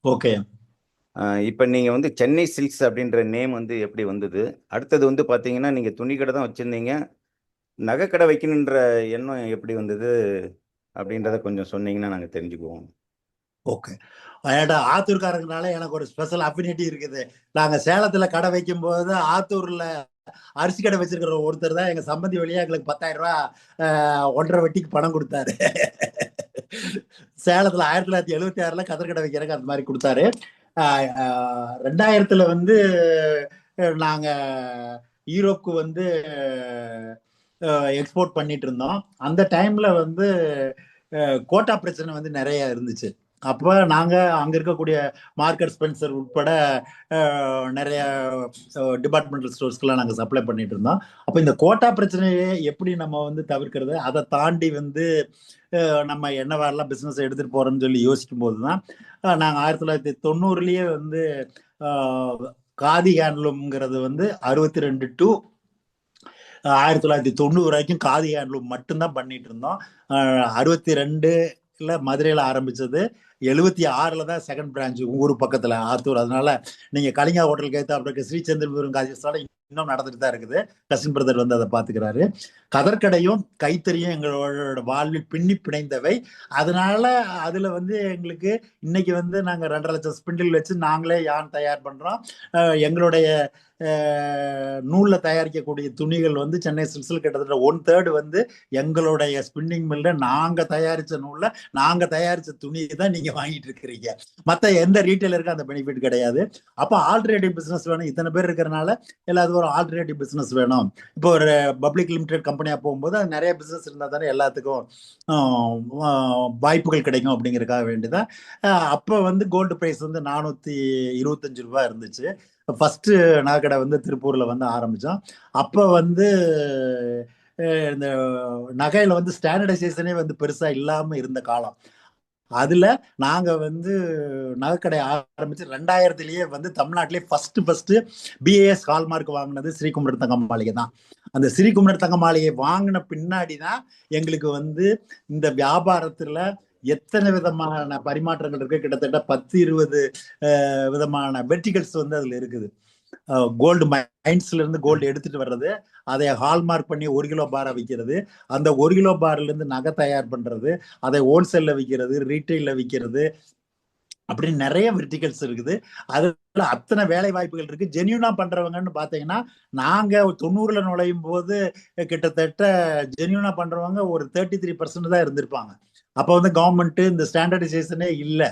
ஓகே. இப்போ நீங்கள் வந்து சென்னை சில்க்ஸ் அப்படின்ற நேம் வந்து எப்படி வந்தது? அடுத்தது வந்து பார்த்தீங்கன்னா நீங்கள் துணிக்கடை தான் வச்சுருந்தீங்க, நகைக்கடை வைக்கணுன்ற எண்ணம் எப்படி வந்தது அப்படின்றத கொஞ்சம் சொன்னீங்கன்னா நாங்கள் தெரிஞ்சுக்குவோம். ஓகே, ஆத்தூர்காரங்கனால எனக்கு ஒரு ஸ்பெஷல் அஃபினிட்டி இருக்குது. நாங்கள் சேலத்தில் கடை வைக்கும் போது ஆத்தூரில் அரிசி கடை வச்சிருக்கிற ஒருத்தர் தான் எங்க சம்பந்தி வழியா எங்களுக்கு 10,000 ரூபாய் 1.5 வட்டிக்கு பணம் கொடுத்தாரு. சேலத்துல 1976 கதர் கடை வைக்கிறதுக்கு அந்த மாதிரி கொடுத்தாரு. 2000 வந்து நாங்க யூரோப்புக்கு வந்து எக்ஸ்போர்ட் பண்ணிட்டு இருந்தோம். அந்த டைம்ல வந்து கோட்டா பிரச்சனை வந்து நிறைய இருந்துச்சு. அப்போ நாங்கள் அங்கே இருக்கக்கூடிய மார்க்கெட் ஸ்பென்சர் உட்பட நிறைய டிபார்ட்மெண்டல் ஸ்டோர்ஸ்க்கெல்லாம் நாங்கள் சப்ளை பண்ணிட்டு இருந்தோம். அப்போ இந்த கோட்டா பிரச்சனையை எப்படி நம்ம வந்து தவிர்க்கிறது, அதை தாண்டி வந்து நம்ம என்ன வேறெல்லாம் பிஸ்னஸ் எடுத்துகிட்டு போகிறோம்னு சொல்லி யோசிக்கும் போது தான் நாங்கள் 1990 வந்து காதி ஹேண்ட்லூம்ங்கிறது வந்து 62 to 1990 வரைக்கும் காதி ஹேண்ட்லூம் மட்டும்தான் பண்ணிட்டு இருந்தோம். 62 மதுரையில் ஆரம்பிச்சது, 76 தான் செகண்ட் பிரான்ச் ஊர் பக்கத்துல ஆத்தூர். அதனால நீங்க கலிங்கா ஹோட்டலுக்கு ஏற்ற அப்படி ஸ்ரீசந்திரபுரம் காஜி இன்னும் நடந்துட்டு தான் இருக்குது. கசின் பிரதர் வந்து அதை பாத்துக்கிறாரு. கதற்கடையும் கைத்தறியும் எங்களோட வாழ்வில் பின்னி பிணைந்தவை. அதனால அதுல வந்து எங்களுக்கு இன்னைக்கு வந்து நாங்க 2.5 லட்சம் ஸ்பிண்டில் வச்சு நாங்களே யான் தயார் பண்றோம். எங்களுடைய நூல்ல தயாரிக்கக்கூடிய துணிகள் வந்து சென்னை சில்க்ஸ்ல கிட்டத்தட்ட 1/3 வந்து எங்களுடைய ஸ்பின்னிங் மில்ல நாங்க தயாரிச்ச நூல்ல நாங்க தயாரிச்ச துணியை தான் நீங்க வாங்கிட்டு இருக்கிறீங்க. மத்த எந்த ரீட்டைலருக்கும் அந்த பெனிஃபிட் கிடையாது. அப்ப ஆல்டர்னேட்டிவ் பிசினஸ் வேணும், இத்தனை பேர் இருக்கிறனால எல்லாத்துக்கும் எங்களுக்கு ஒரு ஆல்டர்னேட்டிவ் பிஸ்னஸ் வேணும். இப்போ ஒரு பப்ளிக் லிமிடெட் கம்பெனியாக போகும்போது அது நிறைய பிஸ்னஸ் இருந்தால் தானே எல்லாத்துக்கும் வாய்ப்புகள் கிடைக்கும் அப்படிங்கிறதுக்காக வேண்டிதான். அப்போ வந்து கோல்டு ப்ரைஸ் வந்து 425 ரூபா இருந்துச்சு. ஃபர்ஸ்ட் நகைக்கடை வந்து திருப்பூரில் வந்து ஆரம்பித்தோம். அப்போ வந்து இந்த நகையில் வந்து ஸ்டாண்டர்டைசேஷனே வந்து பெருசாக இல்லாமல் இருந்த காலம். அதுல நாங்க வந்து நகைக்கடை ஆரம்பிச்சு 2000 வந்து தமிழ்நாட்டிலே ஃபர்ஸ்ட் BAS ஹால்மார்க் வாங்கினது ஸ்ரீகுமரன் தங்க மாளிகை தான். அந்த ஸ்ரீகுமரன் தங்க மாளிகை வாங்கின பின்னாடிதான் எங்களுக்கு வந்து இந்த வியாபாரத்துல எத்தனை விதமான பரிமாற்றங்கள் இருக்கு, கிட்டத்தட்ட 10-20 விதமான வெர்டிகல்ஸ் வந்து அதுல இருக்குது. கோல்டு மைன்ஸ்ல இருந்து கோல்டு எடுத்துட்டு வர்றது, அதை ஹால்மார்க் பண்ணி 1 கிலோ பாரை விற்கிறது, அந்த 1 கிலோ பார்ல இருந்து நகை தயார் பண்றது, அதை ஹோல்சேல்ல விற்கிறது, ரீட்டைல்ல விற்கிறது, அப்படின்னு நிறைய வெர்டிகல்ஸ் இருக்குது. அதுல அத்தனை வேலை வாய்ப்புகள் இருக்கு. ஜென்யூனா பண்றவங்கன்னு பாத்தீங்கன்னா நாங்க 90ல நுழையும் போது கிட்டத்தட்ட ஜென்யூனா பண்றவங்க ஒரு 33% தான் இருந்திருப்பாங்க. அப்ப வந்து கவர்மெண்ட் இந்த ஸ்டாண்டர்டைசேஷனே இல்லை.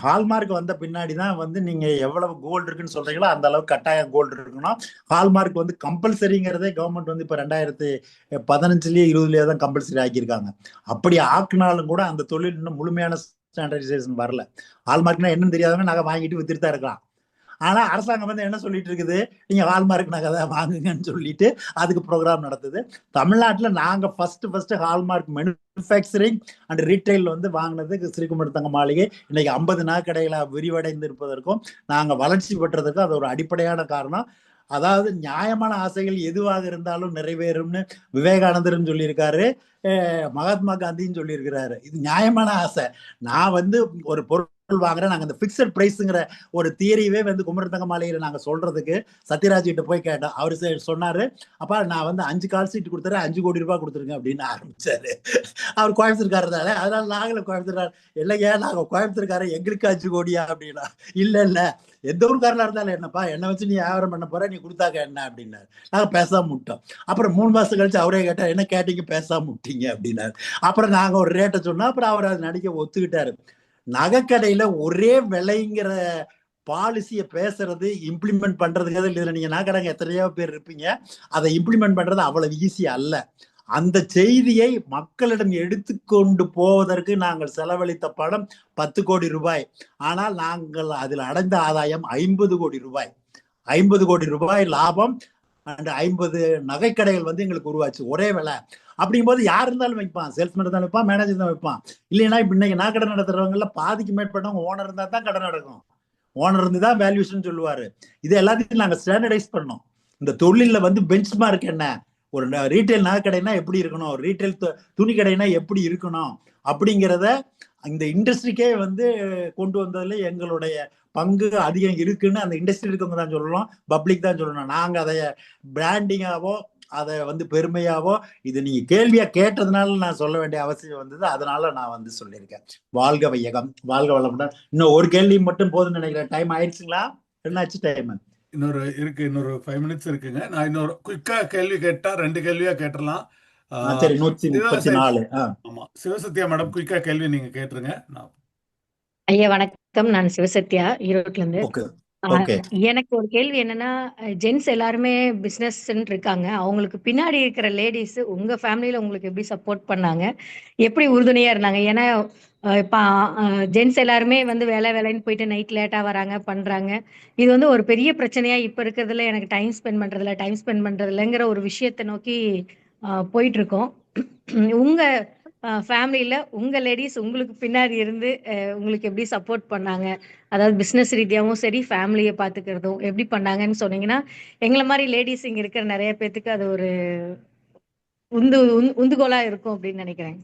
ஹால்மார்க் வந்த பின்னாடி தான் வந்து நீங்க எவ்வளவு கோல்டு இருக்குன்னு சொல்றீங்களோ அந்த அளவுக்கு கட்டாயம் கோல்டு இருக்கணும். ஹால்மார்க் வந்து கம்பல்சரிங்கிறதே கவர்மெண்ட் வந்து இப்போ 2015லயே 20லயே தான் கம்பல்சரி ஆக்கியிருக்காங்க. அப்படி ஆக்குனாலும் கூட அந்த தொழில் இன்னும் முழுமையான ஸ்டாண்டர்டைசேஷன் வரல. ஹால்மார்க்னா என்னன்னு தெரியாதவங்க நகை வாங்கிட்டு வித்துட்டு தான் இருக்கலாம். ஆனா அரசாங்கம் வந்து என்ன சொல்லிட்டு இருக்குது, நீங்க ஹால்மார்க் நகை தான் வாங்குங்கன்னு சொல்லிட்டு அதுக்கு ப்ரோக்ராம் நடத்துது. தமிழ்நாட்டுல நாங்க first hallmark manufacturing and retail வந்து வாங்கினது ஸ்ரீகுமரன் தங்க மாளிகை. இன்னைக்கு 50 நகைக்கடைகளை விரிவடைந்து இருப்பதற்கும் நாங்க வளர்ச்சி பெற்றதற்கும் அது ஒரு அடிப்படையான காரணம். அதாவது நியாயமான ஆசைகள் எதுவாக இருந்தாலும் நிறைவேறும்னு விவேகானந்தரும் சொல்லியிருக்காரு, மகாத்மா காந்தியும் சொல்லியிருக்கிறாரு. இது நியாயமான ஆசை. நான் வந்து ஒரு பொருள் வாங்குறேன், நாங்க இந்த பிக்சட் பிரைஸ்ங்கிற ஒரு தியரியவே வந்து குமரன் தங்க மாளிகையில நாங்க சொல்றதுக்கு சத்யராஜ் கிட்ட போய் கேட்டோம். அவரு சொன்னாரு, அப்பா நான் வந்து 5 கால் சீட் கொடுத்துறேன், 5 கோடி ரூபாய் கொடுத்துருங்க அப்படின்னு ஆரம்பிச்சாரு. அவர் கோயம்புத்தூர்காரர் தானே, அதனால நாங்களும் கோயம்புத்தூர் இல்லையா, நாங்க கோயம்புத்தூர்காரர் எங்களுக்கு 5 கோடியா அப்படின்னா, இல்ல எந்த ஊருக்காரனா இருந்தாலும் என்னப்பா, என்ன வச்சு நீ வியாபாரம் பண்ண போற, நீ கொடுத்தாக்க என்ன அப்படின்னாரு. நாங்க பேசாம விட்டோம். அப்புறம் 3 மாசம் கழிச்சு அவரே கேட்டா, என்ன கேட்டீங்க பேசாம விட்டீங்க அப்படின்னாரு. அப்புறம் நாங்க ஒரு ரேட்டை சொன்னோம். அப்புறம் அவர் அது நடிக்க ஒத்துக்கிட்டாரு. நகைக்கடையில ஒரே விலைங்கிற பாலிசியை பேசுறது, இம்ப்ளிமெண்ட் பண்றதுக்கு இதுல நீங்க நகைக்கடைங்க எத்தனையோ பேர் இருப்பீங்க, அதை இம்ப்ளிமெண்ட் பண்றது அவ்வளவு ஈஸி அல்ல. அந்த செய்தியை மக்களிடம் எடுத்துக்கொண்டு போவதற்கு நாங்கள் செலவழித்த பணம் 10 கோடி ரூபாய். ஆனால் நாங்கள் அதில் அடைந்த ஆதாயம் 50 கோடி ரூபாய். 50 கோடி ரூபாய் லாபம் அண்ட் 50 நகைக்கடைகள் வந்து எங்களுக்கு உருவாச்சு ஒரே விலை. அப்படிங்கும்போது யார் இருந்தாலும் வைப்பான், சேல்ஸ்மேன் தான் வைப்பான், மேனேஜர் தான் வைப்பான். இல்லைன்னா இப்ப இன்னைக்கு நகைக்கடை நடத்துறவங்கள பாதிக்கு மேற்பட்டவங்க ஓனர் இருந்தா தான் கடை நடக்கும். ஓனர் இருந்து தான் வேல்யூஷன் சொல்லுவாரு. இது எல்லாத்தையும் நாங்க ஸ்டாண்டர்டைஸ் பண்ணோம். இந்த தொழில வந்து பெஞ்ச் மார்க் என்ன, ஒரு ரீட்டைல் நகைக்கடைனா எப்படி இருக்கணும், ரீட்டைல் துணி கடைனா எப்படி இருக்கணும் அப்படிங்கிறத இந்த இண்டஸ்ட்ரிக்கே வந்து கொண்டு வந்ததுல எங்களுடைய பங்கு அதிகம் இருக்குன்னு அந்த இண்டஸ்ட்ரி இருக்கவங்க தான் சொல்லணும், பப்ளிக் தான் சொல்லணும். நாங்க அதை பிராண்டிங்காவோ அதை வந்து பெருமையாவோ, இது நீங்க கேள்வியா கேட்டதுனால நான் சொல்ல வேண்டிய அவசியம் வந்தது, அதனால நான் வந்து சொல்லியிருக்கேன். வாழ்க வையகம், வாழ்க வளமுடன். இன்னும் ஒரு கேள்வி மட்டும் போதும்னு நினைக்கிறேன். டைம் ஆயிடுச்சுங்களா, என்னாச்சு டைம்? இன்னொரு 5 minutes இருக்குங்க. நான் இன்னொரு குயிக்கா கேள்வி கேட்டா 2 கேள்வியா கேட்டலாம். சரி, 134. ஆமா, சிவசத்யா மேடம் குயிக்கா கேள்வி நீங்க கேட்டுருங்க. ஐயா வணக்கம், நான் சிவசத்யா, ஈரோட்ல இருந்து. ஓகே. எனக்கு ஒரு கேள்வி என்னன்னா, ஜென்ஸ் எல்லாருமே பிசினஸ் இருக்காங்க, அவங்களுக்கு பின்னாடி இருக்கிற லேடிஸ் உங்க ஃபேமிலியில உங்களுக்கு எப்படி சப்போர்ட் பண்ணாங்க, எப்படி உறுதுணையா இருந்தாங்க? ஏன்னா இப்ப ஜென்ஸ் எல்லாருமே வந்து வேலைன்னு போயிட்டு நைட் லேட்டா வராங்க பண்றாங்க. இது வந்து ஒரு பெரிய பிரச்சனையா இப்ப இருக்கிறதுல எனக்கு டைம் ஸ்பெண்ட் பண்றதுலங்கிற ஒரு விஷயத்தை நோக்கி போயிட்டு இருக்கோம். உங்க ஃபேமிலியில உங்க லேடிஸ் உங்களுக்கு பின்னாடி இருந்து உங்களுக்கு எப்படி சப்போர்ட் பண்ணாங்க, அதாவது பிசினஸ் ரீதியாகவும் சரி ஃபேமிலியை பார்த்துக்கிறதும் எப்படி பண்ணாங்கன்னு சொன்னீங்கன்னா எங்களை மாதிரி லேடிஸ் இங்க இருக்கிற நிறைய பேத்துக்கு அது ஒரு உந்துகோலா இருக்கும் அப்படின்னு நினைக்கிறேன்.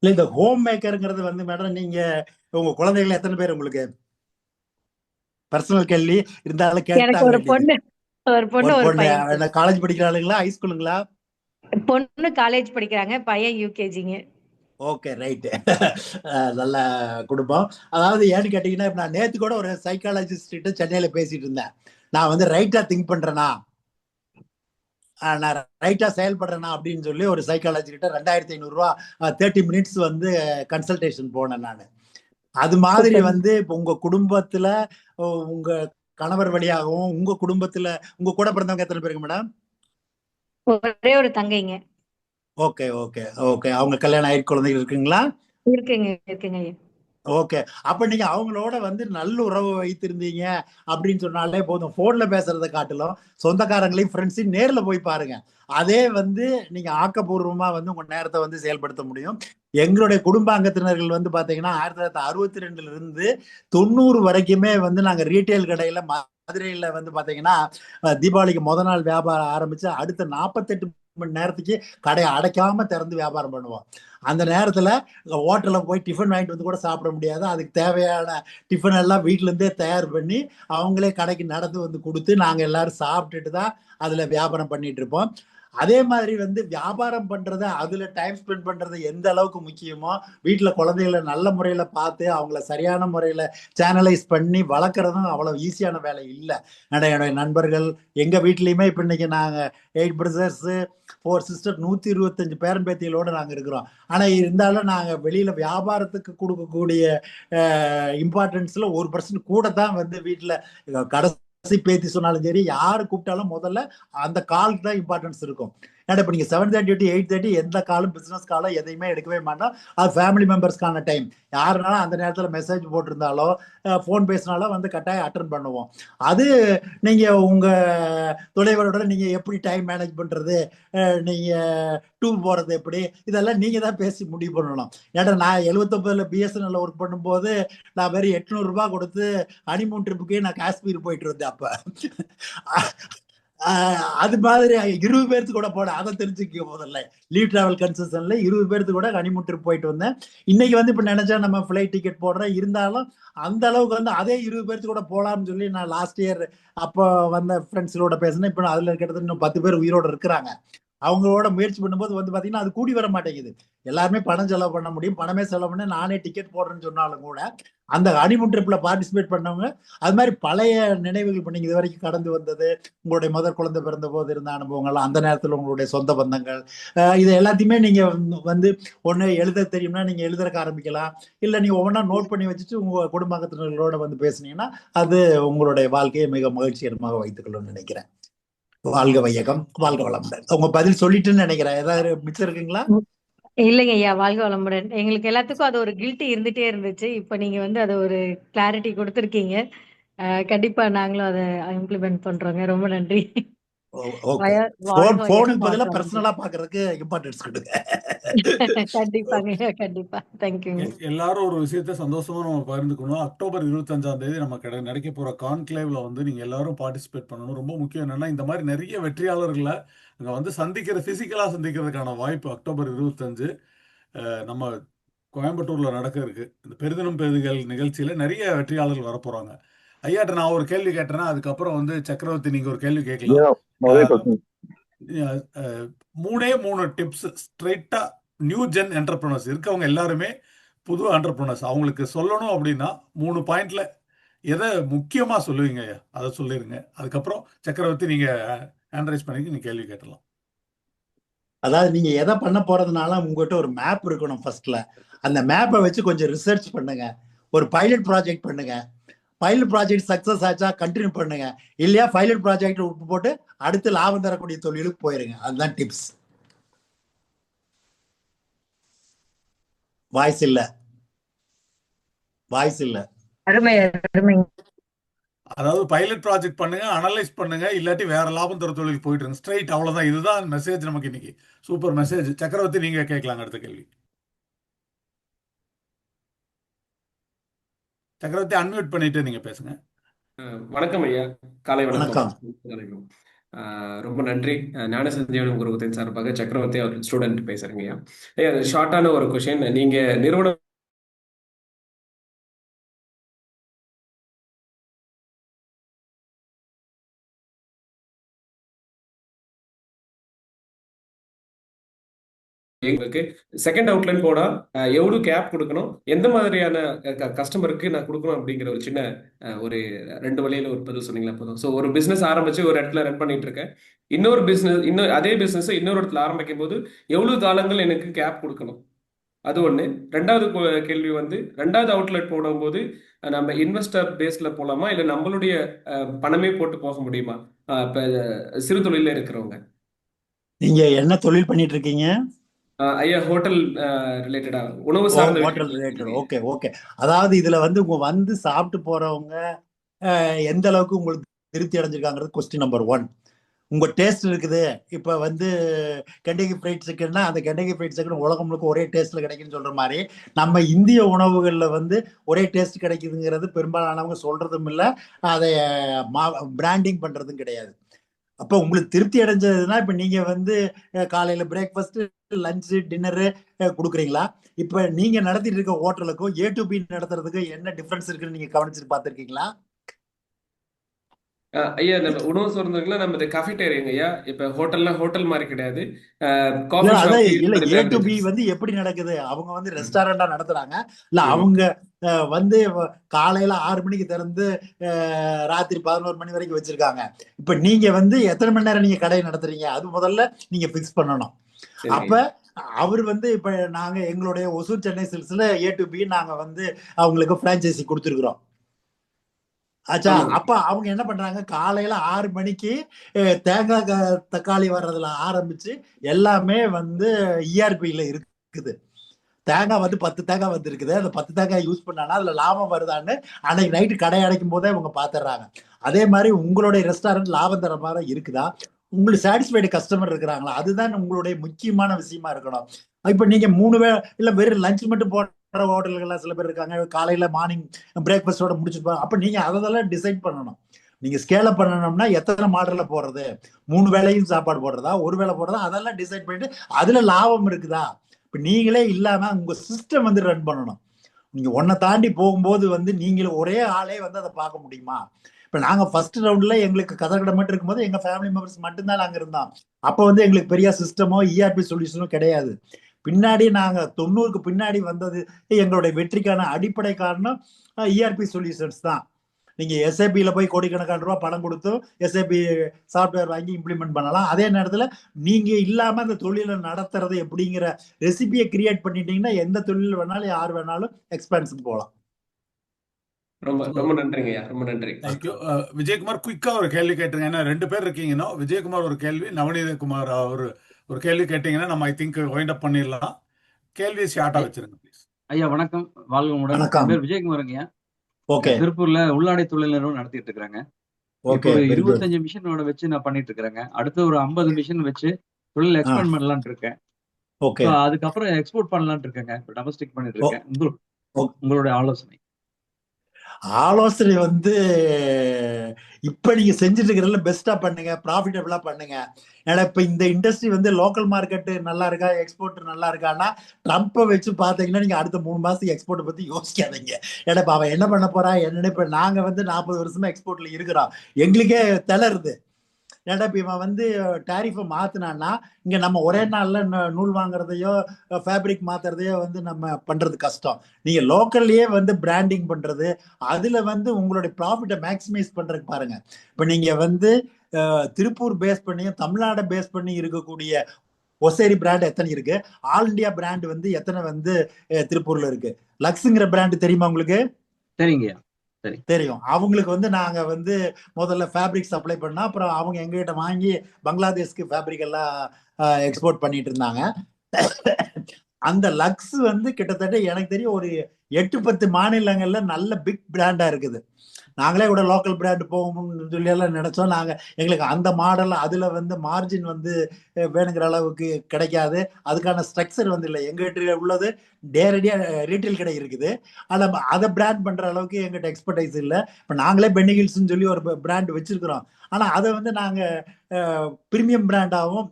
இல்ல, இந்த ஹோம் மேக்கருங்கிறது வந்து மேடம், நீங்க உங்க குழந்தைகள் எத்தனை பேர்? உங்களுக்கு பர்சனல் கேள்வி இருந்தாலும் எனக்கு ஒரு பொண்ணு ஒரு பையன். காலேஜ் படிக்கிறாளுங்களா, ஹைஸ்கூலுங்களா? பொண்ணு காலேஜ் படிக்கிறாங்க, பையன் யூகேஜிங்க. Okay, right. நல்ல குடும்பம். அதாவது ஏன்னு கேட்டீங்கன்னா, நான் நேத்து கூட ஒரு சைக்காலஜிஸ்ட் கிட்ட சென்னையில பேசிட்டு இருந்தேன். நான் வந்து ரைட்டா திங்க் பண்றேனா, நான் ரைட்டா செயல்படுறேனா அப்படின்னு சொல்லி ஒரு சைக்காலஜி கிட்ட 2500 ரூபா 30 minutes வந்து கன்சல்டேஷன் போனேன் நான். அது மாதிரி வந்து இப்போ உங்க குடும்பத்துல உங்க கணவர் வழியாகவும் உங்க குடும்பத்துல உங்க கூட பிறந்தவங்க எத்தனை பேருங்க மேடம்? ஒரே ஒரு தங்கைங்க. Okay okay okay. அவங்க கல்யாணம் ஆயிட்டு குழந்தைகள் இருக்குங்களா? இருக்குங்க ஐயா. ஓகே. அப்ப நீங்க அவங்களோட வந்து நல்ல உறவு வைத்திருந்தீங்க அப்படின்னு சொன்னாலே போதும். போன்ல பேசுறதை காட்டிலும் சொந்தக்காரங்களையும் ஃப்ரெண்ட்ஸையும் நேர்ல போய் பாருங்க. அதே வந்து நீங்க ஆக்கப்பூர்வமா வந்து உங்க நேரத்தை வந்து செயல்படுத்த முடியும். எங்களுடைய குடும்ப அங்கத்தினர்கள் வந்து பாத்தீங்கன்னா 1962 இருந்து 90 வரைக்குமே வந்து நாங்க ரீட்டைல் கடையில மதுரையில வந்து பாத்தீங்கன்னா தீபாவளிக்கு நாள் வியாபாரம் ஆரம்பிச்சு அடுத்த 48 மணி நேரத்துக்கு கடையை அடைக்காம திறந்து வியாபாரம் பண்ணுவோம். அந்த நேரத்துல ஹோட்டல்ல போய் டிஃபன் வாங்கிட்டு வந்து கூட சாப்பிட முடியாது. அதுக்கு தேவையான டிஃபன் எல்லாம் வீட்டுல இருந்தே தயார் பண்ணி அவங்களே கடைக்கு நடந்து வந்து கொடுத்து நாங்க எல்லாரும் சாப்பிட்டுட்டு தான் அதுல வியாபாரம் பண்ணிட்டு இருப்போம். அதே மாதிரி வந்து வியாபாரம் பண்றது, அதுல டைம் ஸ்பெண்ட் பண்றது எந்த அளவுக்கு முக்கியமோ, வீட்டுல குழந்தைகளை நல்ல முறையில பார்த்து அவங்கள சரியான முறையில சேனலைஸ் பண்ணி வளர்க்குறதும் அவ்வளவு ஈஸியான வேலை இல்லை. என்னுடைய நண்பர்கள் எங்க வீட்லயுமே இப்ப இன்னைக்கு நாங்க 8 பிரதர்ஸ் 4 சிஸ்டர் 125 பேரன் பேத்திகளோட நாங்க இருக்கிறோம். ஆனா இருந்தாலும் நாங்க வெளியில வியாபாரத்துக்கு கொடுக்கக்கூடிய இம்பார்ட்டன்ஸ்ல 1% கூட தான் வந்து வீட்டுல கடைசி பேத்தி சொன்னாலும் சரி, யாரு கூப்பிட்டாலும் முதல்ல அந்த காலுக்கு தான் இம்பார்ட்டன்ஸ் இருக்கும். ஏன்னா இப்ப நீங்க 7:30 to 8:30 எந்த காலும் பிசினஸ் காலம் எதையுமே எடுக்கவே மாட்டோம். அது ஃபேமிலி மெம்பர்ஸ்க்கான டைம். யாருனாலும் அந்த நேரத்துல மெசேஜ் போட்டிருந்தாலோ போன் பேசினாலோ வந்து கட்டாயம் அட்டன் பண்ணுவோம். அது நீங்க உங்க துணைவரோட நீங்க எப்படி டைம் மேனேஜ் பண்றது, நீங்க டூர் போறது எப்படி, இதெல்லாம் நீங்க தான் பேசி முடிவு பண்ணணும். ஏன்னா நான் 79 BSNL ஒர்க் பண்ணும்போது நான் வெறும் 800 ரூபாய் கொடுத்து ஹனிமூன் ட்ரிப்புக்கே நான் காஷ்மீர் போயிட்டு இருந்தேன். அப்ப அது மாதிரி 20 பேருக்கு கூட போட, அதை தெரிஞ்சுக்க முதல்ல. லீவ் டிராவல் கன்செஷன்ல 20 பேருக்கு கூட ஹனிமூன் ட்ரிப் போயிட்டு வந்தேன். இன்னைக்கு வந்து இப்ப நினைச்சா நம்ம ஃபிளைட் டிக்கெட் போடுறோம், இருந்தாலும் அந்த அளவுக்கு வந்து அதே 20 பேருக்கு கூட போலாம்னு சொல்லி நான் லாஸ்ட் இயர் அப்போ வந்த ஃப்ரெண்ட்ஸோட பேசினேன். இப்போ அதுல கிட்டத்தட்ட இன்னும் 10 பேர் உயிரோட இருக்கிறாங்க. அவங்களோட முயற்சி பண்ணும்போது வந்து பாத்தீங்கன்னா அது கூடி வர மாட்டேங்குது. எல்லாருமே பணம் செலவு பண்ண முடியும், பணமே செலவு பண்ண நானே டிக்கெட் போடுறேன்னு சொன்னாலும் கூட அந்த ஹனிமூன் ட்ரிப்ல பார்ட்டிசிபேட் பண்ணவங்க அது மாதிரி பழைய நினைவுகள் இப்போ நீங்க இது வரைக்கும் கடந்து வந்தது, உங்களுடைய முதல் குழந்தை பிறந்த போது இருந்த அனுபவங்கள், அந்த நேரத்தில் உங்களுடைய சொந்த பந்தங்கள், இது எல்லாத்தையுமே நீங்க வந்து ஒண்ணு எழுத தெரியும்னா நீங்க எழுதுறக்க ஆரம்பிக்கலாம். இல்ல நீங்க ஒவ்வொன்றா நோட் பண்ணி வச்சுட்டு உங்க குடும்பத்தினர்களோட வந்து பேசுனீங்கன்னா அது உங்களுடைய வாழ்க்கையை மிக மகிழ்ச்சிகரமாக வைத்துக்கணும்னு நினைக்கிறேன். வாழ்க வையகம், வாழ்க வளமுடன். உங்க பதில் சொல்லிட்டுன்னு நினைக்கிறேன். ஏதாவது மிச்சம் இருக்குங்களா? இல்லைங்க ஐயா, வாழ்க வளமுடன். எங்களுக்கு எல்லாத்துக்கும் அது ஒரு கில்ட்டி இருந்துட்டே இருந்துச்சு. இப்ப நீங்க வந்து அதை ஒரு கிளாரிட்டி கொடுத்துருக்கீங்க. கண்டிப்பா நாங்களும் அதை இம்ப்ளிமெண்ட் பண்றோங்க. ரொம்ப நன்றி. ஓகே. வாழ்க போனுக்கு வையகம், பதிலா வாழ்க பர்சனலா வளமுடன். பாக்குறதுக்கு இம்பார்ட்டன்ஸ் கொடுங்க. கண்டிப்பாங்க ஐயா, கண்டிப்பா. தேங்க்யூங்க. எல்லாரும் ஒரு விஷயத்த சந்தோஷமா நம்ம பகிர்ந்துக்கணும். அக்டோபர் 25ஆம் தேதி நம்ம நடக்க போற கான்க்ளேவ்ல வந்து நீங்க எல்லாரும் பார்ட்டிசிபேட் பண்ணணும். ரொம்ப முக்கியம் என்னன்னா இந்த மாதிரி நிறைய வெற்றியாளர்களை அங்க வந்து பிசிக்கலா சந்திக்கிறதுக்கான வாய்ப்பு அக்டோபர் 25 நம்ம கோயம்புத்தூர்ல நடக்க இருக்கு. இந்த பெருதினம் பெருதுகள் நிகழ்ச்சியில நிறைய வெற்றியாளர்கள் வரப்போறாங்க. ஐயாட்ட நான் ஒரு கேள்வி கேட்டேன்னா அதுக்கப்புறம் வந்து சக்கரவர்த்தி நீங்க ஒரு கேள்வி கேட்கலாம். 3 டிப்ஸ் ஸ்ட்ரைட்டா நியூ ஜென் என்டர்பிரனர்ஸ் இருக்கவங்க எல்லாருமே புது என்டர்பிரனர்ஸ் அவங்களுக்கு சொல்லணும் அப்படின்னா 3 பாயிண்ட்ல எதை முக்கியமா சொல்லுவீங்க ஐயா? அதை சொல்லிருங்க. அதுக்கப்புறம் சக்கரவர்த்தி நீங்க ஹேண்ட் பண்ணி நீங்க கேள்வி கேட்டலாம். அதாவது நீங்க எதை பண்ண போறதுனால உங்ககிட்ட ஒரு மேப் இருக்கணும். ஃபர்ஸ்ட்ல அந்த மேப்பை வச்சு கொஞ்சம் ரிசர்ச் பண்ணுங்க. ஒரு பைலட் ப்ராஜெக்ட் பண்ணுங்க. பைலட் ப்ராஜெக்ட் சக்சஸ் ஆச்சா கண்டினியூ பண்ணுங்க. இல்லையா பைலட் ப்ராஜெக்ட் விட்டு போட்டு அடுத்து லாபம் தரக்கூடிய தொழிலுக்கு போயிருங்க. அதுதான் டிப்ஸ். வாய்ஸ் இல்ல. அருமை அருமை. அதாவது பைலட் ப்ராஜெக்ட் பண்ணுங்க, அனலைஸ் பண்ணுங்க, இல்லாட்டி வேற லாபம் தர தொழில் போயிட்டு ஸ்ட்ரைட். அவ்வளவுதான். இதுதான் மெசேஜ் நமக்கு இன்னைக்கு. Super message. சக்கரவர்த்தி நீங்க கேட்கலாங்க அடுத்த கேள்வி. சக்கரவர்த்தி அன்மியூட் பண்ணிட்டு நீங்க பேசுங்க. வணக்கம் ஐயா, காலை வணக்கம். வணக்கம். ரொம்ப நன்றி. ஞான சஞ்சீவன் குருகுலத்தின் சார்பாக சக்கரவர்த்தி அவர் ஸ்டூடெண்ட் பேசுறேங்க ஐயா. ஐயா ஷார்ட்டான ஒரு கொஸ்டின். நீங்க நிறுவனம் எங்களுக்கு செகண்ட் அவுட்லைன் போனா எவ்வளவு கேப் கொடுக்கணும், எந்த மாதிரியான கஸ்டமருக்கு நான் கொடுக்கணும் அப்படிங்கிற ஒரு சின்ன ஒரு 2 வழியில ஒரு பதில் சொன்னீங்களா போதும். ஸோ ஒரு பிசினஸ் ஆரம்பிச்சு ஒரு இடத்துல ரன் பண்ணிட்டு இருக்கேன். இன்னொரு அதே பிசினஸ் இன்னொரு இடத்துல ஆரம்பிக்கும் போது எவ்வளவு காலங்கள் எனக்கு கேப் கொடுக்கணும், அது ஒன்று. ரெண்டாவது கேள்வி வந்து, ரெண்டாவது அவுட்லெட் போடும்போது நம்ம இன்வெஸ்டர் பேஸ்ல போலாமா, இல்லை நம்மளுடைய பணமே போட்டு போக முடியுமா? இப்போ சிறு தொழில இருக்கிறவங்க. நீங்க என்ன தொழில் பண்ணிட்டு இருக்கீங்க? ஐயா, ஹோட்டல் ரிலேட்டடா, உணவு சார்ந்த ஹோட்டல் ரிலேட்டட். Okay okay. அதாவது இதுல வந்து வந்து சாப்பிட்டு போறவங்க எந்த அளவுக்கு உங்களுக்கு திருப்தி அடைஞ்சிருக்காங்கிறது கொஸ்டின் நம்பர் 1. உங்க டேஸ்ட் இருக்குது. இப்ப வந்து கெண்டகி ஃப்ரைட் சிக்கன்னா அந்த கெண்டகி ஃப்ரைட் சிக்கன் உலகம் முழுக்க ஒரே டேஸ்ட்ல கிடைக்குன்னு சொல்ற மாதிரி நம்ம இந்திய உணவுகள்ல வந்து ஒரே டேஸ்ட் கிடைக்குதுங்கிறது பெரும்பாலானவங்க சொல்றதும் இல்லை, அதை பிராண்டிங் பண்றதும் கிடையாது. அப்ப உங்களுக்கு திருப்தி அடைஞ்சதுன்னா இப்ப நீங்க வந்து காலையில பிரேக்ஃபாஸ்ட், லஞ்ச், டின்னரு கொடுக்குறீங்களா? இப்ப நீங்க நடத்திட்டு இருக்க ஹோட்டலுக்கும் A to B நடத்துறதுக்கு என்ன டிஃபரன்ஸ் இருக்குன்னு நீங்க கவனிச்சுட்டு பார்த்திருக்கீங்களா? ஐயா, நம்ம உணவு சார்ந்தவங்களா நம்ம இந்த கஃபேட்டேரியாங்க ஐயா. இப்ப ஹோட்டல் மாதிரி கிடையாது. அதான் இல்ல A to B வந்து எப்படி நடக்குது? அவங்க வந்து ரெஸ்டாரண்டா நடத்துறாங்க, இல்ல அவங்க வந்து காலையில 6 மணிக்கு திறந்து ராத்திரி 11 மணி வரைக்கும் வச்சிருக்காங்க. இப்ப நீங்க வந்து எத்தனை மணி நேரம் நீங்க கடையை நடத்துறீங்க, அது முதல்ல நீங்க பிக்ஸ் பண்ணணும். அப்ப அவர் வந்து இப்ப நாங்க எங்களுடைய Hosur Chennai சில்க்ஸ்ல A to B நாங்க வந்து அவங்களுக்கு பிரான்ச்சைசி கொடுத்துருக்குறோம். ஆச்சா, அப்ப அவங்க என்ன பண்றாங்க, காலையில 6 மணிக்கு தேங்காய் தக்காளி வர்றதுல ஆரம்பிச்சு எல்லாமே வந்து ERPல இருக்குது. தேங்காய் வந்து 10 தேங்காய் வந்து இருக்குது. அந்த 10 தேங்காய் யூஸ் பண்ணானா அதுல லாபம் வருதான்னு அன்னைக்கு நைட்டு கடை அடைக்கும் போதே அவங்க பாத்துறாங்க. அதே மாதிரி உங்களுடைய ரெஸ்டாரண்ட் லாபம் தர மாதிரி இருக்குதா, உங்களுக்கு சாட்டிஸ்ஃபைடு கஸ்டமர் இருக்கிறாங்களா, அதுதான் உங்களுடைய முக்கியமான விஷயமா இருக்கணும். இப்ப நீங்க 3 வேளை இல்ல வெறும் லஞ்ச் மட்டும் போடுற ஹோட்டல்கள்லாம் சில பேர் இருக்காங்க, காலையில மார்னிங் பிரேக்ஃபாஸ்டோட முடிச்சுட்டு. அப்ப நீங்க அதெல்லாம் டிசைட் பண்ணணும். நீங்க ஸ்கேல் அப் பண்ணணும்னா எத்தனை மாடல்ல போடுறது, 3 வேளையும் சாப்பாடு போடுறதா, ஒரு வேளை போடுறதா, அதெல்லாம் டிசைட் பண்ணிட்டு அதுல லாபம் இருக்குதா. இப்ப நீங்களே இல்லாம உங்க சிஸ்டம் வந்து ரன் பண்ணணும். நீங்க ஒன்னை தாண்டி போகும்போது வந்து நீங்களும் ஒரே ஆளே வந்து அதை பார்க்க முடியுமா? இப்ப நாங்க ஃபர்ஸ்ட் ரவுண்ட்ல எங்களுக்கு கதகடை மட்டும் இருக்கும்போது எங்க ஃபேமிலி மெம்பர்ஸ் மட்டும்தான் நாங்க இருந்தோம். அப்ப வந்து எங்களுக்கு பெரிய சிஸ்டமோ ERP சொல்யூஷனோ கிடையாது. பின்னாடி நாங்க 90க்கு பின்னாடி வந்தது எங்களுடைய வெற்றிக்கான அடிப்படை காரணம் ERP சொல்யூஷன்ஸ் தான். நீங்க SAPல போய் கோடிக்கணக்கான ரூபாய் பணம் கொடுத்து SAP சாஃப்ட்வேர் வாங்கி இம்ப்ளிமெண்ட் பண்ணலாம். அதே நேரத்துல நீங்க இல்லாம அந்த தொழிலை நடத்துறது எப்படிங்கிற ரெசிபியை கிரியேட் பண்ணிட்டீங்கன்னா எந்த தொழில் வேணாலும் யார் வேணாலும் எக்ஸ்பான்ஷன் போகலாம். ரொம்ப நன்றிங்க ஐயா, ரொம்ப நன்றி. தேங்க்யூ. விஜயகுமார், குயிக்கா ஒரு கேள்வி கேட்டுருங்க. ஏன்னா 2 பேர் இருக்கீங்கன்னா, விஜயகுமார் ஒரு கேள்வி, நவநீதகுமார் ஒரு கேள்வி கேட்டீங்கன்னா நம்ம ஐ திங்க் வைண்ட் அப் பண்ணிடலாம். கேள்வியை ஷார்ட்டா வச்சிருங்க ப்ளீஸ். ஐயா வணக்கம், வாழ்க வளமுடன். என் பேர் விஜயகுமாருங்க. திருப்பூர்ல உள்ளாடை தொழில் நிறுவனம் நடத்திட்டு இருக்கிறாங்க. இப்போ 25 மிஷினோட வச்சு நான் பண்ணிட்டு இருக்கிறேங்க. அடுத்து ஒரு 50 மிஷின் வச்சு தொழில் எக்ஸ்பேண்ட் பண்ணலாம்னு இருக்கேன். அதுக்கப்புறம் எக்ஸ்போர்ட் பண்ணலாம்னு இருக்கேங்க. டொமஸ்டிக் பண்ணிட்டு இருக்கேன். உங்களுடைய ஆலோசனை வந்து இப்ப நீங்க செஞ்சுட்டு இருக்கிறதுல பெஸ்டா பண்ணுங்க, ப்ராஃபிட்டபிளா பண்ணுங்க. ஏன்னா இப்ப இந்த இண்டஸ்ட்ரி வந்து லோக்கல் மார்க்கெட் நல்லா இருக்கா, எக்ஸ்போர்ட் நல்லா இருக்கான்னா ட்ரம்ப்பை வச்சு பாத்தீங்கன்னா நீங்க அடுத்த 3 மாசத்துக்கு எக்ஸ்போர்ட் பத்தி யோசிக்காதீங்க. ஏன்னா இப்ப அவன் என்ன பண்ண போறான் என்னன்னு. இப்ப நாங்க வந்து 40 வருஷமா எக்ஸ்போர்ட்ல இருக்கிறோம், எங்களுக்கே திளறுது. ஏன்னா இப்ப இவன் வந்து டேரிஃபை மாத்தினான்னா இங்க நம்ம ஒரே நாள்ல நூல் வாங்குறதையோ ஃபேப்ரிக் மாத்துறதையோ வந்து நம்ம பண்றது கஷ்டம். நீங்க லோக்கல்லையே வந்து பிராண்டிங் பண்றது, அதுல வந்து உங்களுடைய ப்ராஃபிட்டை மேக்சிமைஸ் பண்றதுக்கு பாருங்க. இப்ப நீங்க வந்து திருப்பூர் பேஸ் பண்ணியும் தமிழ்நாடு பேஸ் பண்ணி இருக்கக்கூடிய ஒசேரி பிராண்ட் எத்தனை இருக்கு, ஆல் இண்டியா பிராண்ட் வந்து எத்தனை வந்து திருப்பூர்ல இருக்கு. லக்ஸுங்கிற பிராண்ட் தெரியுமா உங்களுக்கு? தெரியும். அவங்களுக்கு வந்து நாங்க வந்து முதல்ல ஃபேப்ரிக் சப்ளை பண்ணா, அப்புறம் அவங்க எங்ககிட்ட வாங்கி பங்களாதேஷ்க்கு ஃபேப்ரிக் எல்லாம் எக்ஸ்போர்ட் பண்ணிட்டு இருந்தாங்க. அந்த லக்ஸ் வந்து கிட்டத்தட்ட எனக்கு தெரியும் ஒரு 8-10 மாநிலங்கள்ல நல்ல பிக் பிராண்டா இருக்குது. நாங்களே கூட லோக்கல் பிராண்ட் போகணும்னு சொல்லி எல்லாம் நினைச்சோம். நாங்க எங்களுக்கு அந்த மாடல் அதுல வந்து மார்ஜின் வந்து வேணுங்கிற அளவுக்கு கிடைக்காது, அதுக்கான ஸ்ட்ரக்சர் வந்து இல்லை. எங்கிட்ட உள்ளது நேரடியா ரீட்டைல் கடை இருக்குது, ஆனா அதை பிராண்ட் பண்ற அளவுக்கு எங்கிட்ட எக்ஸ்பர்டைஸ் இல்லை. இப்ப நாங்களே பென்னி ஹில்ஸ்ன்னு சொல்லி ஒரு பிராண்ட் வச்சிருக்கிறோம், ஆனா அதை வந்து நாங்க பிரீமியம் பிராண்டாகவும்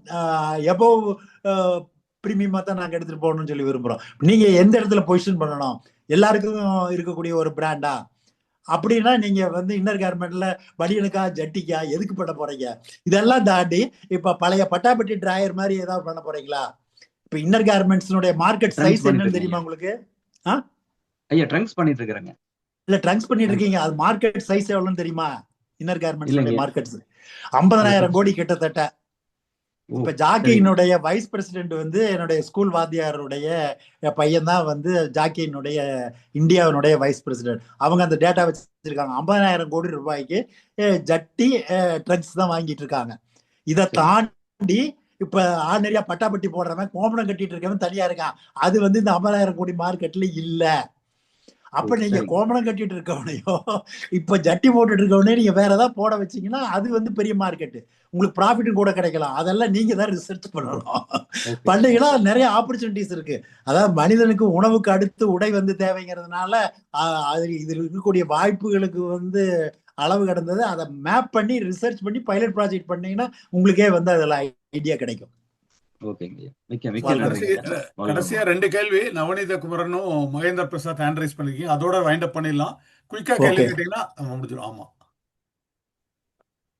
எபோவ் பிரீமியமா தான் நாங்க எடுத்துட்டு போகணும்னு சொல்லி விரும்புறோம். நீங்க எந்த இடத்துல பொசிஷன் பண்ணணும், எல்லாருக்கும் இருக்கக்கூடிய ஒரு பிராண்டா அப்படின்னா நீங்க வந்து இன்னர் கார்மெண்ட்ல பனியனுக்கா ஜட்டிக்கா எதுக்கு பண்ண போறீங்க? இதெல்லாம் தாண்டி இப்ப பழைய பட்டாப்பட்டி டிராயர் மாதிரி ஏதாவது பண்ண போறீங்களா? இப்ப இன்னர் கார்மெண்ட்ஸ்னுடைய மார்க்கெட் சைஸ் என்னன்னு தெரியுமா உங்களுக்கு? ஐயா ட்ரங்க்ஸ் பண்ணிட்டு இருக்கேங்க. இல்ல ட்ரங்க்ஸ் பண்ணிட்டு இருக்கீங்க, அது மார்க்கெட் சைஸ் எவ்வளவுன்னு தெரியுமா? இன்னர் கார்மெண்ட்ஸ் மார்க்கெட்ஸ் 50,000 கோடி கிட்டத்தட்ட. இப்ப ஜாக்கியினுடைய வைஸ் பிரசிடென்ட் வந்து என்னுடைய ஸ்கூல் வாத்தியாருடைய பையன் தான் வந்து ஜாக்கியினுடைய இந்தியாவினுடைய வைஸ் பிரசிடென்ட். அவங்க அந்த டேட்டா வச்சிருக்காங்க. 50,000 கோடி ரூபாய்க்கு ஜட்டி ட்ரக்ஸ் தான் வாங்கிட்டு இருக்காங்க. இதை தாண்டி இப்ப ஆர்டினரியா பட்டாப்பட்டி போடுறவன் கோமணம் கட்டிட்டு இருக்கவன் தனியா இருக்கான். அது வந்து இந்த 50,000 கோடி மார்க்கெட்ல இல்ல. அப்ப நீங்க கோமணம் கட்டிட்டு இருக்கவனையோ இப்ப ஜட்டி போட்டுட்டு இருக்கவனே நீங்க வேற ஏதாவது போட வச்சீங்கன்னா அது வந்து பெரிய மார்க்கெட், உங்களுக்கு ப்ராஃபிட்டும் கூட கிடைக்கலாம். அதெல்லாம் நீங்க தான் ரிசர்ச் பண்ணணும். பண்ணீங்கன்னா நிறைய ஆப்பர்ச்சுனிட்டிஸ் இருக்கு. அதாவது மனிதனுக்கு உணவுக்கு அடுத்து உடை வந்து தேவைங்கிறதுனால இதில் இருக்கக்கூடிய வாய்ப்புகளுக்கு வந்து அளவு கடந்தது. அதை மேப் பண்ணி ரிசர்ச் பண்ணி பைலட் ப்ராஜெக்ட் பண்ணீங்கன்னா உங்களுக்கே வந்து அதில் ஐடியா கிடைக்கும். கடைசியா 2 கேள்வி நவநீத குமரனும் மகேந்திர பிரசாத் ஹேண்ட் ரைஸ் பண்ணிருக்கீங்க. அதோட வைண்ட் அப் பண்ணிடலாம். குயிக்கா கேள்வி கேட்டீங்கன்னா முடிஞ்சிடும். ஆமா,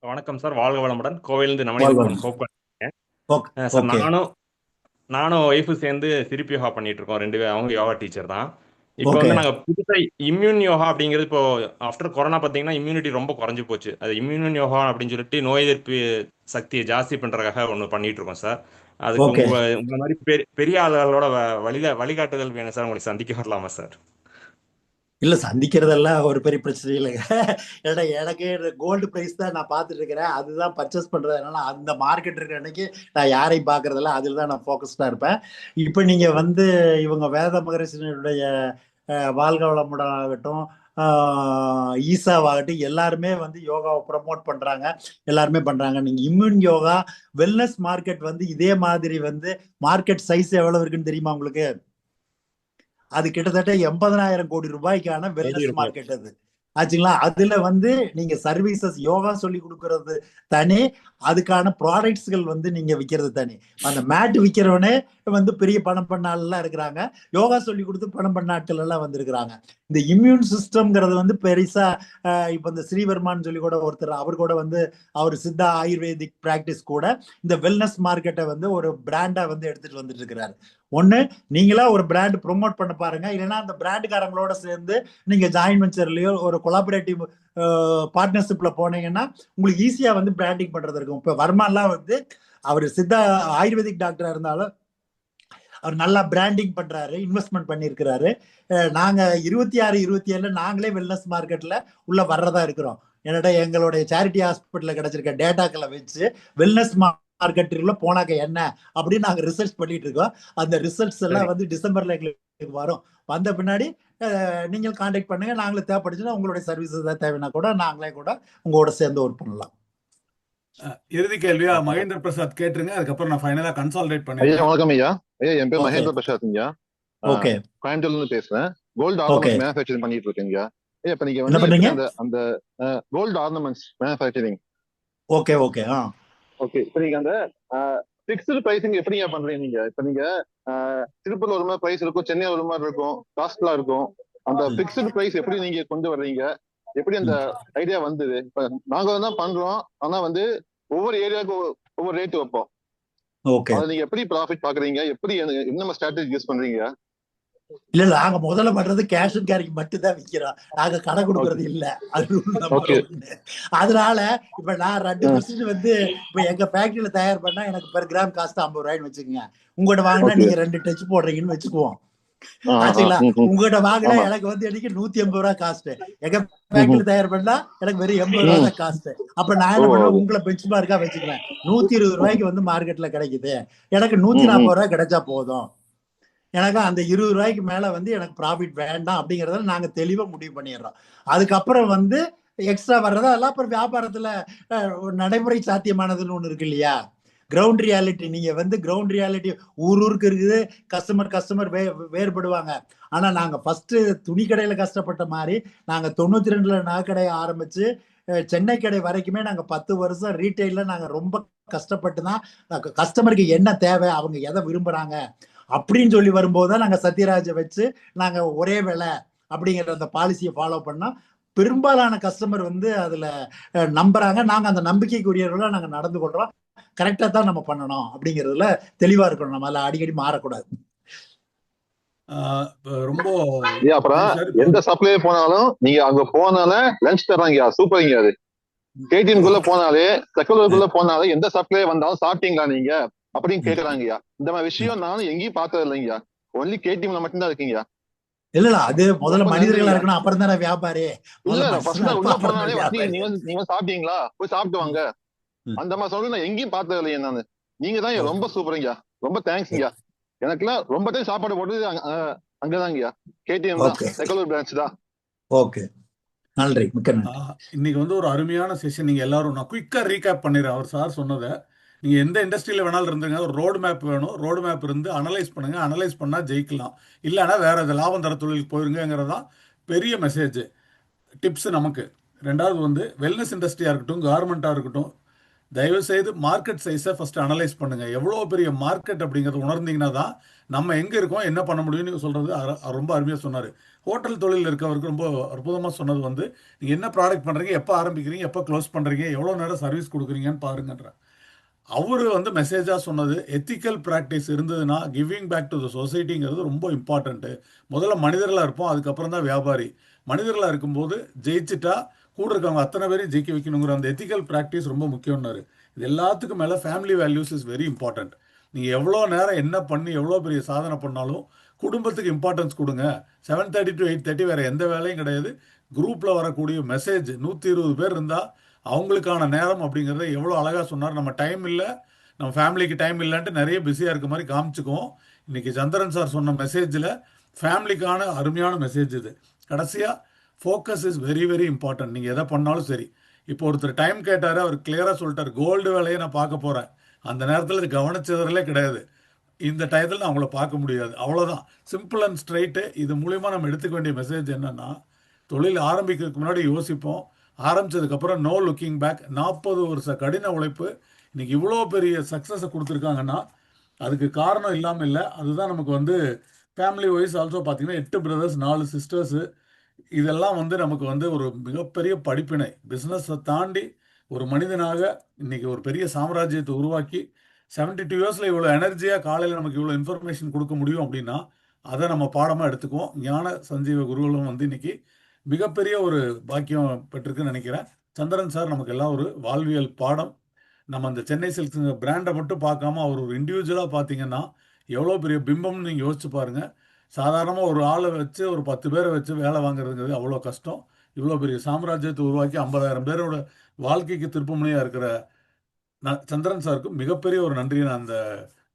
வணக்கம் சார், வாழ்க வளமுடன். கோவையிலிருந்து நவநீத குமரன். சார், நானும் ஒய்ஃபு சேர்ந்து சிரிப்பு யோகா பண்ணிட்டு இருக்கோம். 2 பேரும் அவங்க யோகா டீச்சர் தான். இப்போ வந்து நாங்கள் புதுசாக இம்யூன் யோகா அப்படிங்கிறது இப்போ ஆஃப்டர் கொரோனா பார்த்தீங்கன்னா இம்யூனிட்டி ரொம்ப குறைஞ்சி போச்சு. அது இம்யூன் யோகா அப்படின்னு சொல்லிட்டு நோய் எதிர்ப்பு சக்தியை ஜாஸ்தி பண்ணுறதுக்காக ஒன்று பண்ணிட்டு இருக்கோம் சார். அதுக்கு உங்களை மாதிரி பெரிய ஆளுகளோட வழிகாட்டுதல் வேணும் சார். உங்களுக்கு சந்திக்க வரலாமா சார்? இல்ல, சந்திக்கிறதெல்லாம் ஒரு பெரிய பிரச்சனை இல்லைங்க. ஏன்னா எனக்கு கோல்டு பிரைஸ் தான் நான் பார்த்துட்டு இருக்கிறேன். அதுதான் பர்ச்சேஸ் பண்றதுனால அந்த மார்க்கெட் இருக்கிற அன்னைக்கு நான் யாரையும் பார்க்கறதில்ல. அதில் தான் நான் ஃபோக்கஸ்டா இருப்பேன். இப்போ நீங்க வந்து இவங்க வேத மகரிஷினுடைய வாழ்க வளமுடன் ஆகட்டும், ஈசாவாகட்டும், எல்லாருமே வந்து யோகாவை ப்ரமோட் பண்றாங்க. எல்லாருமே பண்றாங்க. நீங்க இம்யூன் யோகா வெல்னஸ் மார்க்கெட் வந்து இதே மாதிரி வந்து மார்க்கெட் சைஸ் எவ்வளவு இருக்குன்னு தெரியுமா உங்களுக்கு? அது கிட்டத்தட்ட 80,000 கோடி ரூபாய்க்கான வெல்னஸ் மார்க்கெட் அது ஆச்சுங்களா. அதுல வந்து நீங்க சர்வீசஸ் யோகா சொல்லி கொடுக்கறது தனி, அதுக்கான ப்ராடக்ட்ஸ்கள் வந்து நீங்க விற்கிறது தனி. அந்த மேட் விற்கிறவனே வந்து பெரிய பணம் பண்ண ஆள்லாம் இருக்கிறாங்க. யோகா சொல்லி கொடுத்து பணம் பண்ண ஆட்கள் எல்லாம் வந்திருக்கிறாங்க. இந்த இம்யூன் சிஸ்டம்ங்கிறது வந்து பெருசா இப்ப இந்த ஸ்ரீவர்மான்னு சொல்லி கூட ஒருத்தர், அவர் கூட வந்து அவர் சித்தா ஆயுர்வேதிக் பிராக்டிஸ் கூட இந்த வெல்னஸ் மார்க்கெட்டை வந்து ஒரு பிராண்டா வந்து எடுத்துட்டு வந்துட்டு இருக்கிறாரு. ஒண்ணு, நீங்களா ஒரு பிராண்ட் ப்ரொமோட் பண்ண பாருங்க. இல்லைன்னா அந்த பிராண்டுக்காரங்களோட சேர்ந்து நீங்க ஜாயின் வெஞ்சர்லயோ ஒரு கொலாபரேட்டிவ் பார்ட்னர்ஷிப்ல போனீங்கன்னா உங்களுக்கு ஈஸியா வந்து பிராண்டிங் பண்றது இருக்கும். இப்ப வர்மாலாம் வந்து அவர் சித்தா ஆயுர்வேதிக் டாக்டரா இருந்தாலும் அவர் நல்லா பிராண்டிங் பண்றாரு, இன்வெஸ்ட்மெண்ட் பண்ணியிருக்கிறாரு. நாங்க 26, 27 நாங்களே வெல்னஸ் மார்க்கெட்ல உள்ள வர்றதா இருக்கிறோம். என்னோட எங்களுடைய சேரிட்டி ஹாஸ்பிட்டல்ல கிடைச்சிருக்க டேட்டாக்களை வச்சு வெல்னஸ் மார்க்கெட்டுக்குள்ள போனாக்க என்ன அப்படின்னு நாங்க ரிசர்ச் பண்ணிட்டு இருக்கோம். அந்த ரிசல்ட்ஸ் எல்லாம் வந்து டிசம்பர்ல எங்களுக்கு வரும். வந்த பின்னாடி நீங்கள் கான்டாக்ட் பண்ணுங்க. நாங்களே தேவைப்படுச்சுன்னா உங்களுடைய சர்வீசஸ் ஏதாவது தேவைன்னா கூட நாங்களே கூட உங்களோட சேர்ந்து ஒர்க் பண்ணலாம். இறுதி கேள்வியா மகேந்திர பிரசாத் கேட்டுருங்க. அதுக்கப்புறம் நான் ஃபைனலா கன்சாலிடேட் பண்ணி. வணக்கம் ஐயா. என் பேர் மகேந்திர பிரசாத் ஐயா. கோயம்புத்தூர்ல இருந்து பேசுறேன். கோல்டு ஆர்னமெண்ட்ஸ் மேனுஃபேக்சரிங் பண்ணிட்டு இருக்கீங்க. இப்ப நீங்க வந்து அந்த கோல்டு ஆர்னமெண்ட்ஸ் மேனுஃபேக்சரிங். ஓகே. இப்ப நீங்க அந்த பிக்ஸ்டு பிரைசிங் எப்படிங்க பண்றீங்க நீங்க? இப்ப நீங்க திருப்பூர்ல ஒரு மாதிரி பிரைஸ் இருக்கும், சென்னை ஒரு மாதிரி இருக்கும், காஸ்ட்லா இருக்கும். அந்த பிக்ஸ்டு பிரைஸ் எப்படி நீங்க கொண்டு வர்றீங்க? எப்படி அந்த ஐடியா வந்தது? இப்ப நாங்க தான் பண்றோம், ஆனா வந்து ஒவ்வொரு ஏரியாவுக்கு ஒவ்வொரு ரேட் வைப்போம். அதை நீங்க எப்படி ப்ராஃபிட் பாக்குறீங்க? எப்படி என்ன ஸ்ட்ராட்டஜி யூஸ் பண்றீங்க? இல்ல, நாங்க முதல்ல பண்றது கேஷ் அண்ட் கேரிக்கு மட்டும் தான் விற்கிறோம். நாங்க கடை கொடுக்கறது இல்ல. அதனால இப்ப நான் 2% வந்து இப்ப எங்க ஃபேக்டரியில தயார் பண்ணா எனக்கு பெர் கிராம் காஸ்ட் 50 ரூபாய்ன்னு வச்சுக்கோங்க. உங்ககிட்ட வாங்கினா நீங்க 2 டச் போடுறீங்கன்னு வச்சுக்குவோம். ஆச்சுங்களா? உங்ககிட்ட வாங்கினா எனக்கு வந்து எனக்கு 150 ரூபாய் காஸ்ட். எங்க ஃபேக்டரியில தயார் பண்ணா எனக்கு வெறும் 80 ரூபாய் தான் காஸ்ட். அப்ப நான் என்ன பண்ணுவேன், உங்களை பெஞ்ச் மார்க்கா வச்சுக்கிறேன். 120 ரூபாய்க்கு வந்து மார்க்கெட்ல கிடைக்குது, எனக்கு 140 ரூபாய் கிடைச்சா போதும். எனக்கு அந்த 20 ரூபாய்க்கு மேல வந்து எனக்கு ப்ராஃபிட் வேண்டாம் அப்படிங்கறத நாங்க தெளிவா முடிவு பண்ணிடுறோம். அதுக்கப்புறம் வந்து எக்ஸ்ட்ரா வர்றதா எல்லாம் அப்புறம் வியாபாரத்துல நடைமுறை சாத்தியமானதுன்னு ஒண்ணு இருக்கு இல்லையா? Ground reality. நீங்க வந்து கிரவுண்ட் ரியாலிட்டி ஊருக்கு இருக்குது. கஸ்டமர் வேறுபடுவாங்க. ஆனா நாங்க ஃபர்ஸ்ட் துணி கடையில கஷ்டப்பட்ட மாதிரி நாங்க 92ல நகைக்கடையை ஆரம்பிச்சு சென்னை கடை வரைக்குமே நாங்க 10 வருஷம் ரீட்டைல்ல நாங்க ரொம்ப கஷ்டப்பட்டு தான் கஸ்டமருக்கு என்ன தேவை, அவங்க எதை விரும்புறாங்க அப்படின்னு சொல்லி வரும்போதுதான் நாங்க சத்யராஜை வச்சு நாங்க ஒரே விலை அப்படிங்கிற அந்த பாலிசியை ஃபாலோ பண்ணா பெரும்பாலான கஸ்டமர் வந்து அதுல நம்புறாங்க. நாங்க அந்த நம்பிக்கைக்குரியவர்களா நாங்க நடந்து கொள்றோம். கரெக்டா தான் நம்ம பண்ணணும் அப்படிங்கிறதுல தெளிவா இருக்கணும். நம்ம அதுல அடிக்கடி மாறக்கூடாது. ரொம்ப அப்புறம் எந்த சப்ளை போனாலும் நீங்க அங்க போனால லஞ்ச் தர்றாங்க. சூப்பர்ங்க அது. கேடிஎம்குள்ள போனாலே செக்குலருக்குள்ள போனாலே எந்த சப்ளை வந்தாலும் சாப்பிட்டீங்களா நீங்க அப்படின்னு கேக்குறாங்கய்யா. இந்த மாதிரி விஷயம் நானும் எங்கேயும் பார்த்தது இல்லைங்கய்யா. ஒன்லி கேடிஎம்ல மட்டும்தான் இருக்கீங்கய்யா. இல்ல அது முதல்ல மனிதர்களா இருக்கணும், அப்புறம் தானே வியாபாரி. இல்ல ஃபர்ஸ்ட் உள்ள போனாலே நீங்க சாப்பிட்டீங்களா போய் சாப்பிட்டு வாங்க அந்த மாதிரி சொல்றது நான் எங்கேயும் பார்த்தது இல்லையா நானு. நீங்க தான் ரொம்ப சூப்பருங்கய்யா, ரொம்ப தேங்க்ஸ்ங்கய்யா. எனக்குலாம் ரொம்ப டைம் சாப்பாடு போட்டது அங்கதாங்கய்யா, கேடிஎம் தான், செக்குலர் பிரான்ச் தான். ஓகே, நன்றி, மிக்க நன்றி. இன்னைக்கு வந்து ஒரு அருமையான செஷன். நீங்க எல்லாரும் நான் குயிக்கா ரீகேப் பண்ணிடுறேன் அவர் சார் சொன்னதை. நீங்கள் எந்த இண்டஸ்ட்ரியில் வேணாலும் இருந்துங்க, ஒரு ரோடு மேப் வேணும், ரோடு மேப் இருந்து அனலைஸ் பண்ணுங்கள், அனலைஸ் பண்ணால் ஜெயிக்கலாம். இல்லைன்னா வேறு எது லாபம் தர தொழிலுக்கு போயிருங்கிறது தான் பெரிய மெசேஜ் டிப்ஸு நமக்கு. ரெண்டாவது வந்து வெல்னஸ் இண்டஸ்ட்ரியாக இருக்கட்டும், கார்மெண்ட்டாக இருக்கட்டும், தயவுசெய்து மார்க்கெட் சைஸை ஃபஸ்ட்டு அனலைஸ் பண்ணுங்கள். எவ்வளோ பெரிய மார்க்கெட் அப்படிங்கிறத உணர்ந்தீங்கன்னா தான் நம்ம எங்கே இருக்கோம், என்ன பண்ண முடியும்னு சொல்கிறது ரொம்ப அருமையாக சொன்னார். ஹோட்டல் தொழில் இருக்கவருக்கு ரொம்ப அற்புதமாக சொன்னது வந்து நீங்கள் என்ன ப்ராடக்ட் பண்ணுறீங்க, எப்போ ஆரம்பிக்கிறீங்க, எப்போ க்ளோஸ் பண்ணுறீங்க, எவ்வளோ நேரம் சர்வீஸ் கொடுக்குறீங்கன்னு பாருங்கன்ற அவர் வந்து மெசேஜாக சொன்னது. எத்திக்கல் ப்ராக்டிஸ் இருந்ததுன்னா கிவிங் பேக் டு த சொசைட்டிங்கிறது ரொம்ப இம்பார்ட்டண்ட்டு. முதல்ல மனிதர்களாக இருப்போம், அதுக்கப்புறம் தான் வியாபாரி. மனிதர்களாக இருக்கும்போது ஜெயிச்சுட்டா கூட இருக்கவங்க அத்தனை பேரையும் ஜெயிக்க வைக்கணுங்கிற அந்த எத்திக்கல் ப்ராக்டிஸ் ரொம்ப முக்கியம்னாரு. இது எல்லாத்துக்கும் மேலே family values is very important. நீங்கள் எவ்வளோ நேரம் என்ன பண்ணி எவ்வளோ பெரிய சாதனை பண்ணாலும் குடும்பத்துக்கு இம்பார்ட்டன்ஸ் கொடுங்க. 7:30 to 8:30 வேறு எந்த வேலையும் கிடையாது. குரூப்பில் வரக்கூடிய மெசேஜ் 120 பேர் இருந்தால் அவங்களுக்கான நேரம் அப்படிங்கிறத எவ்வளோ அழகாக சொன்னார். நம்ம டைம் இல்லை, நம்ம ஃபேமிலிக்கு டைம் இல்லைன்ட்டு நிறைய பிஸியாக இருக்க மாதிரி காமிச்சுக்குவோம். இன்றைக்கி சந்திரன் சார் சொன்ன மெசேஜில் ஃபேமிலிக்கான அருமையான மெசேஜ் இது. கடைசியாக focus is very very important. நீங்கள் எதை பண்ணாலும் சரி. இப்போ ஒருத்தர் டைம் கேட்டார், அவர் கிளியராக சொல்லிட்டார், கோல்டு வேலையை நான் பார்க்க போகிறேன். அந்த நேரத்தில் கவனிச்சதுலே கிடையாது. இந்த டயத்தில் நான் அவங்கள பார்க்க முடியாது, அவ்வளோதான். Simple and straight. இது மூலிமா நம்ம எடுத்துக்க வேண்டிய மெசேஜ் என்னென்னா, தொழில் ஆரம்பிக்கிறதுக்கு முன்னாடி யோசிப்போம், ஆரம்பித்ததுக்கப்புறம் நோ லுக்கிங் பேக். 40 வருஷ கடின உழைப்பு இன்றைக்கி இவ்வளோ பெரிய சக்ஸஸை கொடுத்துருக்காங்கன்னா அதுக்கு காரணம் இல்லாமல் இல்லை. அதுதான் நமக்கு வந்து ஃபேமிலி வைஸ் ஆல்சோ பார்த்திங்கன்னா 8 பிரதர்ஸ் 4 சிஸ்டர்ஸு. இதெல்லாம் வந்து நமக்கு வந்து ஒரு மிகப்பெரிய படிப்பினை. பிஸ்னஸை தாண்டி ஒரு மனிதனாக இன்றைக்கி ஒரு பெரிய சாம்ராஜ்யத்தை உருவாக்கி 72 இயர்ஸில் இவ்வளோ எனர்ஜியாக காலையில் நமக்கு இவ்வளோ இன்ஃபர்மேஷன் கொடுக்க முடியும் அப்படின்னா அதை நம்ம பாடமாக எடுத்துக்குவோம். ஞான சஞ்சீவ குருகுலம் வந்து இன்றைக்கி மிகப்பெரிய ஒரு பாக்கியம் பெற்றிருக்குன்னு நினைக்கிறேன். சந்திரன் சார் நமக்கு எல்லாம் ஒரு வாழ்வியல் பாடம். நம்ம அந்த சென்னை சில்க்ஸ் பிராண்டை மட்டும் பார்க்காம அவர் ஒரு இண்டிவிஜுவலாக பார்த்தீங்கன்னா எவ்வளோ பெரிய பிம்பம்னு நீங்கள் யோசிச்சு பாருங்கள். சாதாரணமாக ஒரு ஆளை வச்சு ஒரு 10 பேரை வச்சு வேலை வாங்குறதுங்கிறது அவ்வளோ கஷ்டம். இவ்வளோ பெரிய சாம்ராஜ்யத்தை உருவாக்கி 50,000 பேரோட வாழ்க்கைக்கு திருப்புமுனையாக இருக்கிற சந்திரன் சாருக்கு மிகப்பெரிய ஒரு நன்றியை நான் அந்த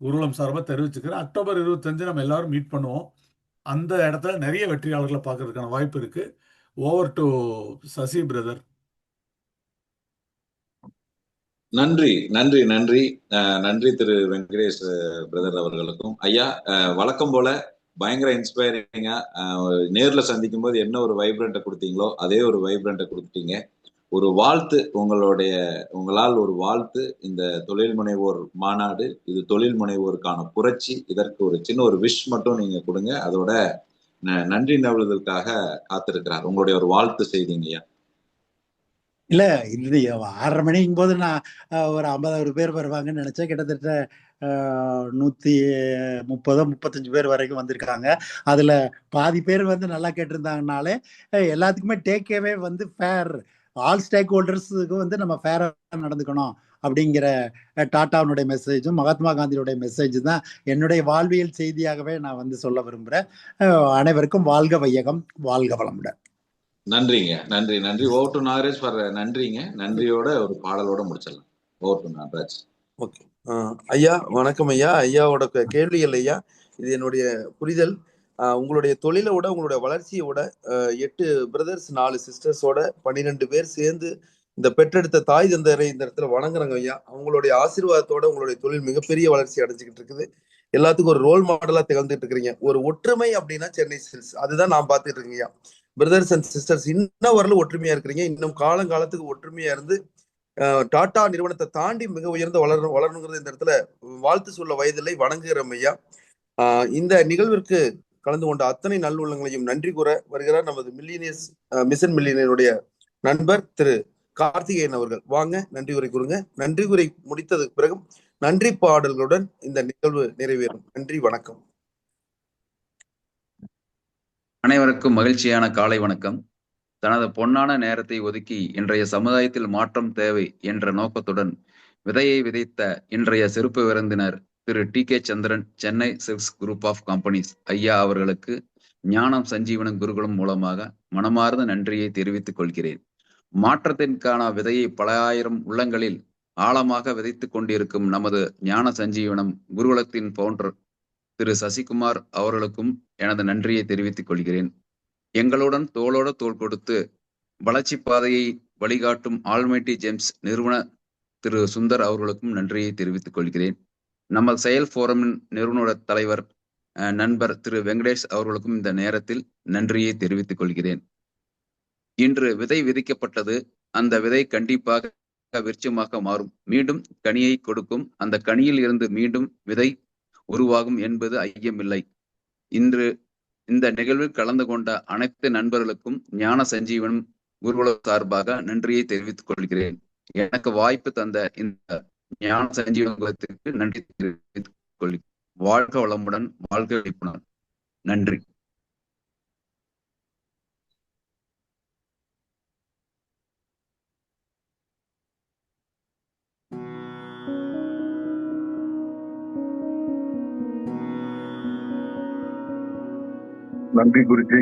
குருகுலம் சார்பாக தெரிவிச்சுக்கிறேன். அக்டோபர் 25 நம்ம எல்லாரும் மீட் பண்ணுவோம். அந்த இடத்துல நிறைய வெற்றியாளர்களை பார்க்கறதுக்கான வாய்ப்பு இருக்குது. Over to Sasi brother. நன்றி நன்றி நன்றி நன்றி திரு வெங்கடேஷ் பிரதர் அவர்களுக்கும். ஐயா, வழக்கம் போல பயங்கர இன்ஸ்பைரிங்கா நேர்ல சந்திக்கும் போது என்ன ஒரு வைப்ரண்ட்டை கொடுத்தீங்களோ அதே ஒரு வைப்ரண்ட்டை கொடுத்துட்டீங்க. ஒரு வாழ்த்து, உங்களால் ஒரு வாழ்த்து. இந்த தொழில் முனைவோர் மாநாடு, இது தொழில் முனைவோருக்கான புரட்சி. இதற்கு ஒரு சின்ன ஒரு விஷ் மட்டும் நீங்க கொடுங்க. அதோட நன்றி நவலுதற்காக காத்திருக்கிறார். உங்களுடைய ஒரு வாழ்த்து செய்திங்கய்யா. இல்லை, இது 6:30 மணிங்கும் போது நான் ஒரு 50,000 பேர் வருவாங்கன்னு நினச்சேன். கிட்டத்தட்ட 130 35 பேர் வரைக்கும் வந்திருக்காங்க. அதில் பாதி பேர் வந்து நல்லா கேட்டிருந்தாங்கனாலே எல்லாத்துக்குமே டேக்கேவே வந்து ஃபேர், ஆல் ஸ்டேக் ஹோல்டர்ஸுக்கு வந்து நம்ம ஃபேராக நடந்துக்கணும் அப்படிங்கிற டாட்டாவுடைய மெசேஜும் மகாத்மா காந்தியுடைய மெசேஜ் தான் என்னுடைய வாழ்வியல் செய்தியாகவே நான் வந்து சொல்ல விரும்புகிறேன். அனைவருக்கும் வாழ்க வையகம், வாழ்க வளமுடன். நன்றிங்க, நன்றி நன்றி. ஓவர் டு நாகராஜ் ஃபார் நன்றிங்க. நன்றியோட ஒரு பாடலோட முடிச்சிடலாம். Over to Nagaraj. ஓகே ஐயா, வணக்கம் ஐயா. ஐயாவோட கேள்விகள் ஐயா, இது என்னுடைய புரிதல். உங்களுடைய தொழிலோட உங்களுடைய வளர்ச்சியோட 8 பிரதர்ஸ் 4 சிஸ்டர்ஸோட 12 பேர் சேர்ந்து இந்த பெற்றெடுத்த தாய் தந்தரை இந்த இடத்துல வணங்குறாங்க ஐயா. அவங்களுடைய ஆசீர்வாதத்தோட உங்களுடைய தொழில் மிகப்பெரிய வளர்ச்சி அடைஞ்சிக்கிட்டு இருக்குது. எல்லாத்துக்கும் ஒரு ரோல் மாடலா திகழ்ந்துட்டு இருக்கிறீங்க. ஒரு ஒற்றுமை அப்படின்னா சென்னை சில்க்ஸ், அதுதான் நான் பார்த்துட்டு இருக்கேன் ஐயா. பிரதர்ஸ் அண்ட் சிஸ்டர்ஸ் இன்னும் வரலும் ஒற்றுமையா இருக்கிறீங்க. இன்னும் காலங்காலத்துக்கு ஒற்றுமையா இருந்து டாடா நிறுவனத்தை தாண்டி மிக உயர்ந்த வளரணுங்கிறது இந்த இடத்துல வாழ்த்து சொல்ல வயதில்லை, வணங்குகிறோம் ஐயா. இந்த நிகழ்விற்கு கலந்து கொண்ட அத்தனை நல்லுள்ளங்களையும் நன்றி கூற வருகிறார் நமது மில்லியனியர்ஸ் மிஷன் மில்லியனருடைய நண்பர் திரு கார்த்திகேயன் அவர்கள். வாங்க, நன்றி உரை கூறுங்க. நன்றி உரை முடித்ததுக்கு பிறகு நன்றி பாடல்களுடன் இந்த நிகழ்வு நிறைவேறும். நன்றி, வணக்கம். அனைவருக்கும் மகிழ்ச்சியான காலை வணக்கம். தனது பொன்னான நேரத்தை ஒதுக்கி இன்றைய சமுதாயத்தில் மாற்றம் தேவை என்ற நோக்கத்துடன் விதையை விதைத்த இன்றைய சிறப்பு விருந்தினர் திரு TK. Chandran, Chennai Silks group of companies ஐயா அவர்களுக்கு ஞானம் சஞ்சீவனம் குருகுலம் மூலமாக மனமார்ந்த நன்றியை தெரிவித்துக் கொள்கிறேன். மாற்றத்திற்கான விதையை பல ஆயிரம் உள்ளங்களில் ஆழமாக விதைத்துக் கொண்டிருக்கும் நமது ஞான சஞ்சீவனம் குருகுலத்தின் பவுண்டர் திரு சசிகுமார் அவர்களுக்கும் எனது நன்றியை தெரிவித்துக் கொள்கிறேன். எங்களுடன் தோளோடு தோள் கொடுத்து வளர்ச்சி பாதையை வழிகாட்டும் ஆல்மைட்டி ஜெம்ஸ் நிறுவன திரு சுந்தர் அவர்களுக்கும் நன்றியை தெரிவித்துக் கொள்கிறேன். நமது செயல் போரமின் நிறுவன தலைவர் நண்பர் திரு வெங்கடேஷ் அவர்களுக்கும் இந்த நேரத்தில் நன்றியை தெரிவித்துக் கொள்கிறேன். இன்று விதை விதைக்கப்பட்டது. அந்த விதை கண்டிப்பாக விருட்சமாக மாறும், மீண்டும் கனியை கொடுக்கும். அந்த கனியில் இருந்து மீண்டும் விதை உருவாகும் என்பது ஐயமில்லை. இன்று இந்த நிகழ்வில் கலந்து கொண்ட அனைத்து நண்பர்களுக்கும் ஞான சஞ்சீவனம் குருகுலம் சார்பாக நன்றியை தெரிவித்துக் கொள்கிறேன். எனக்கு வாய்ப்பு தந்த இந்த ஞான சஞ்சீவனத்திற்கு நன்றி தெரிவித்துக் கொள்கிறேன். வாழ்க வளமுடன், வாழ்க விழிப்புணர்வு. நன்றி. நன்றி குருஜி.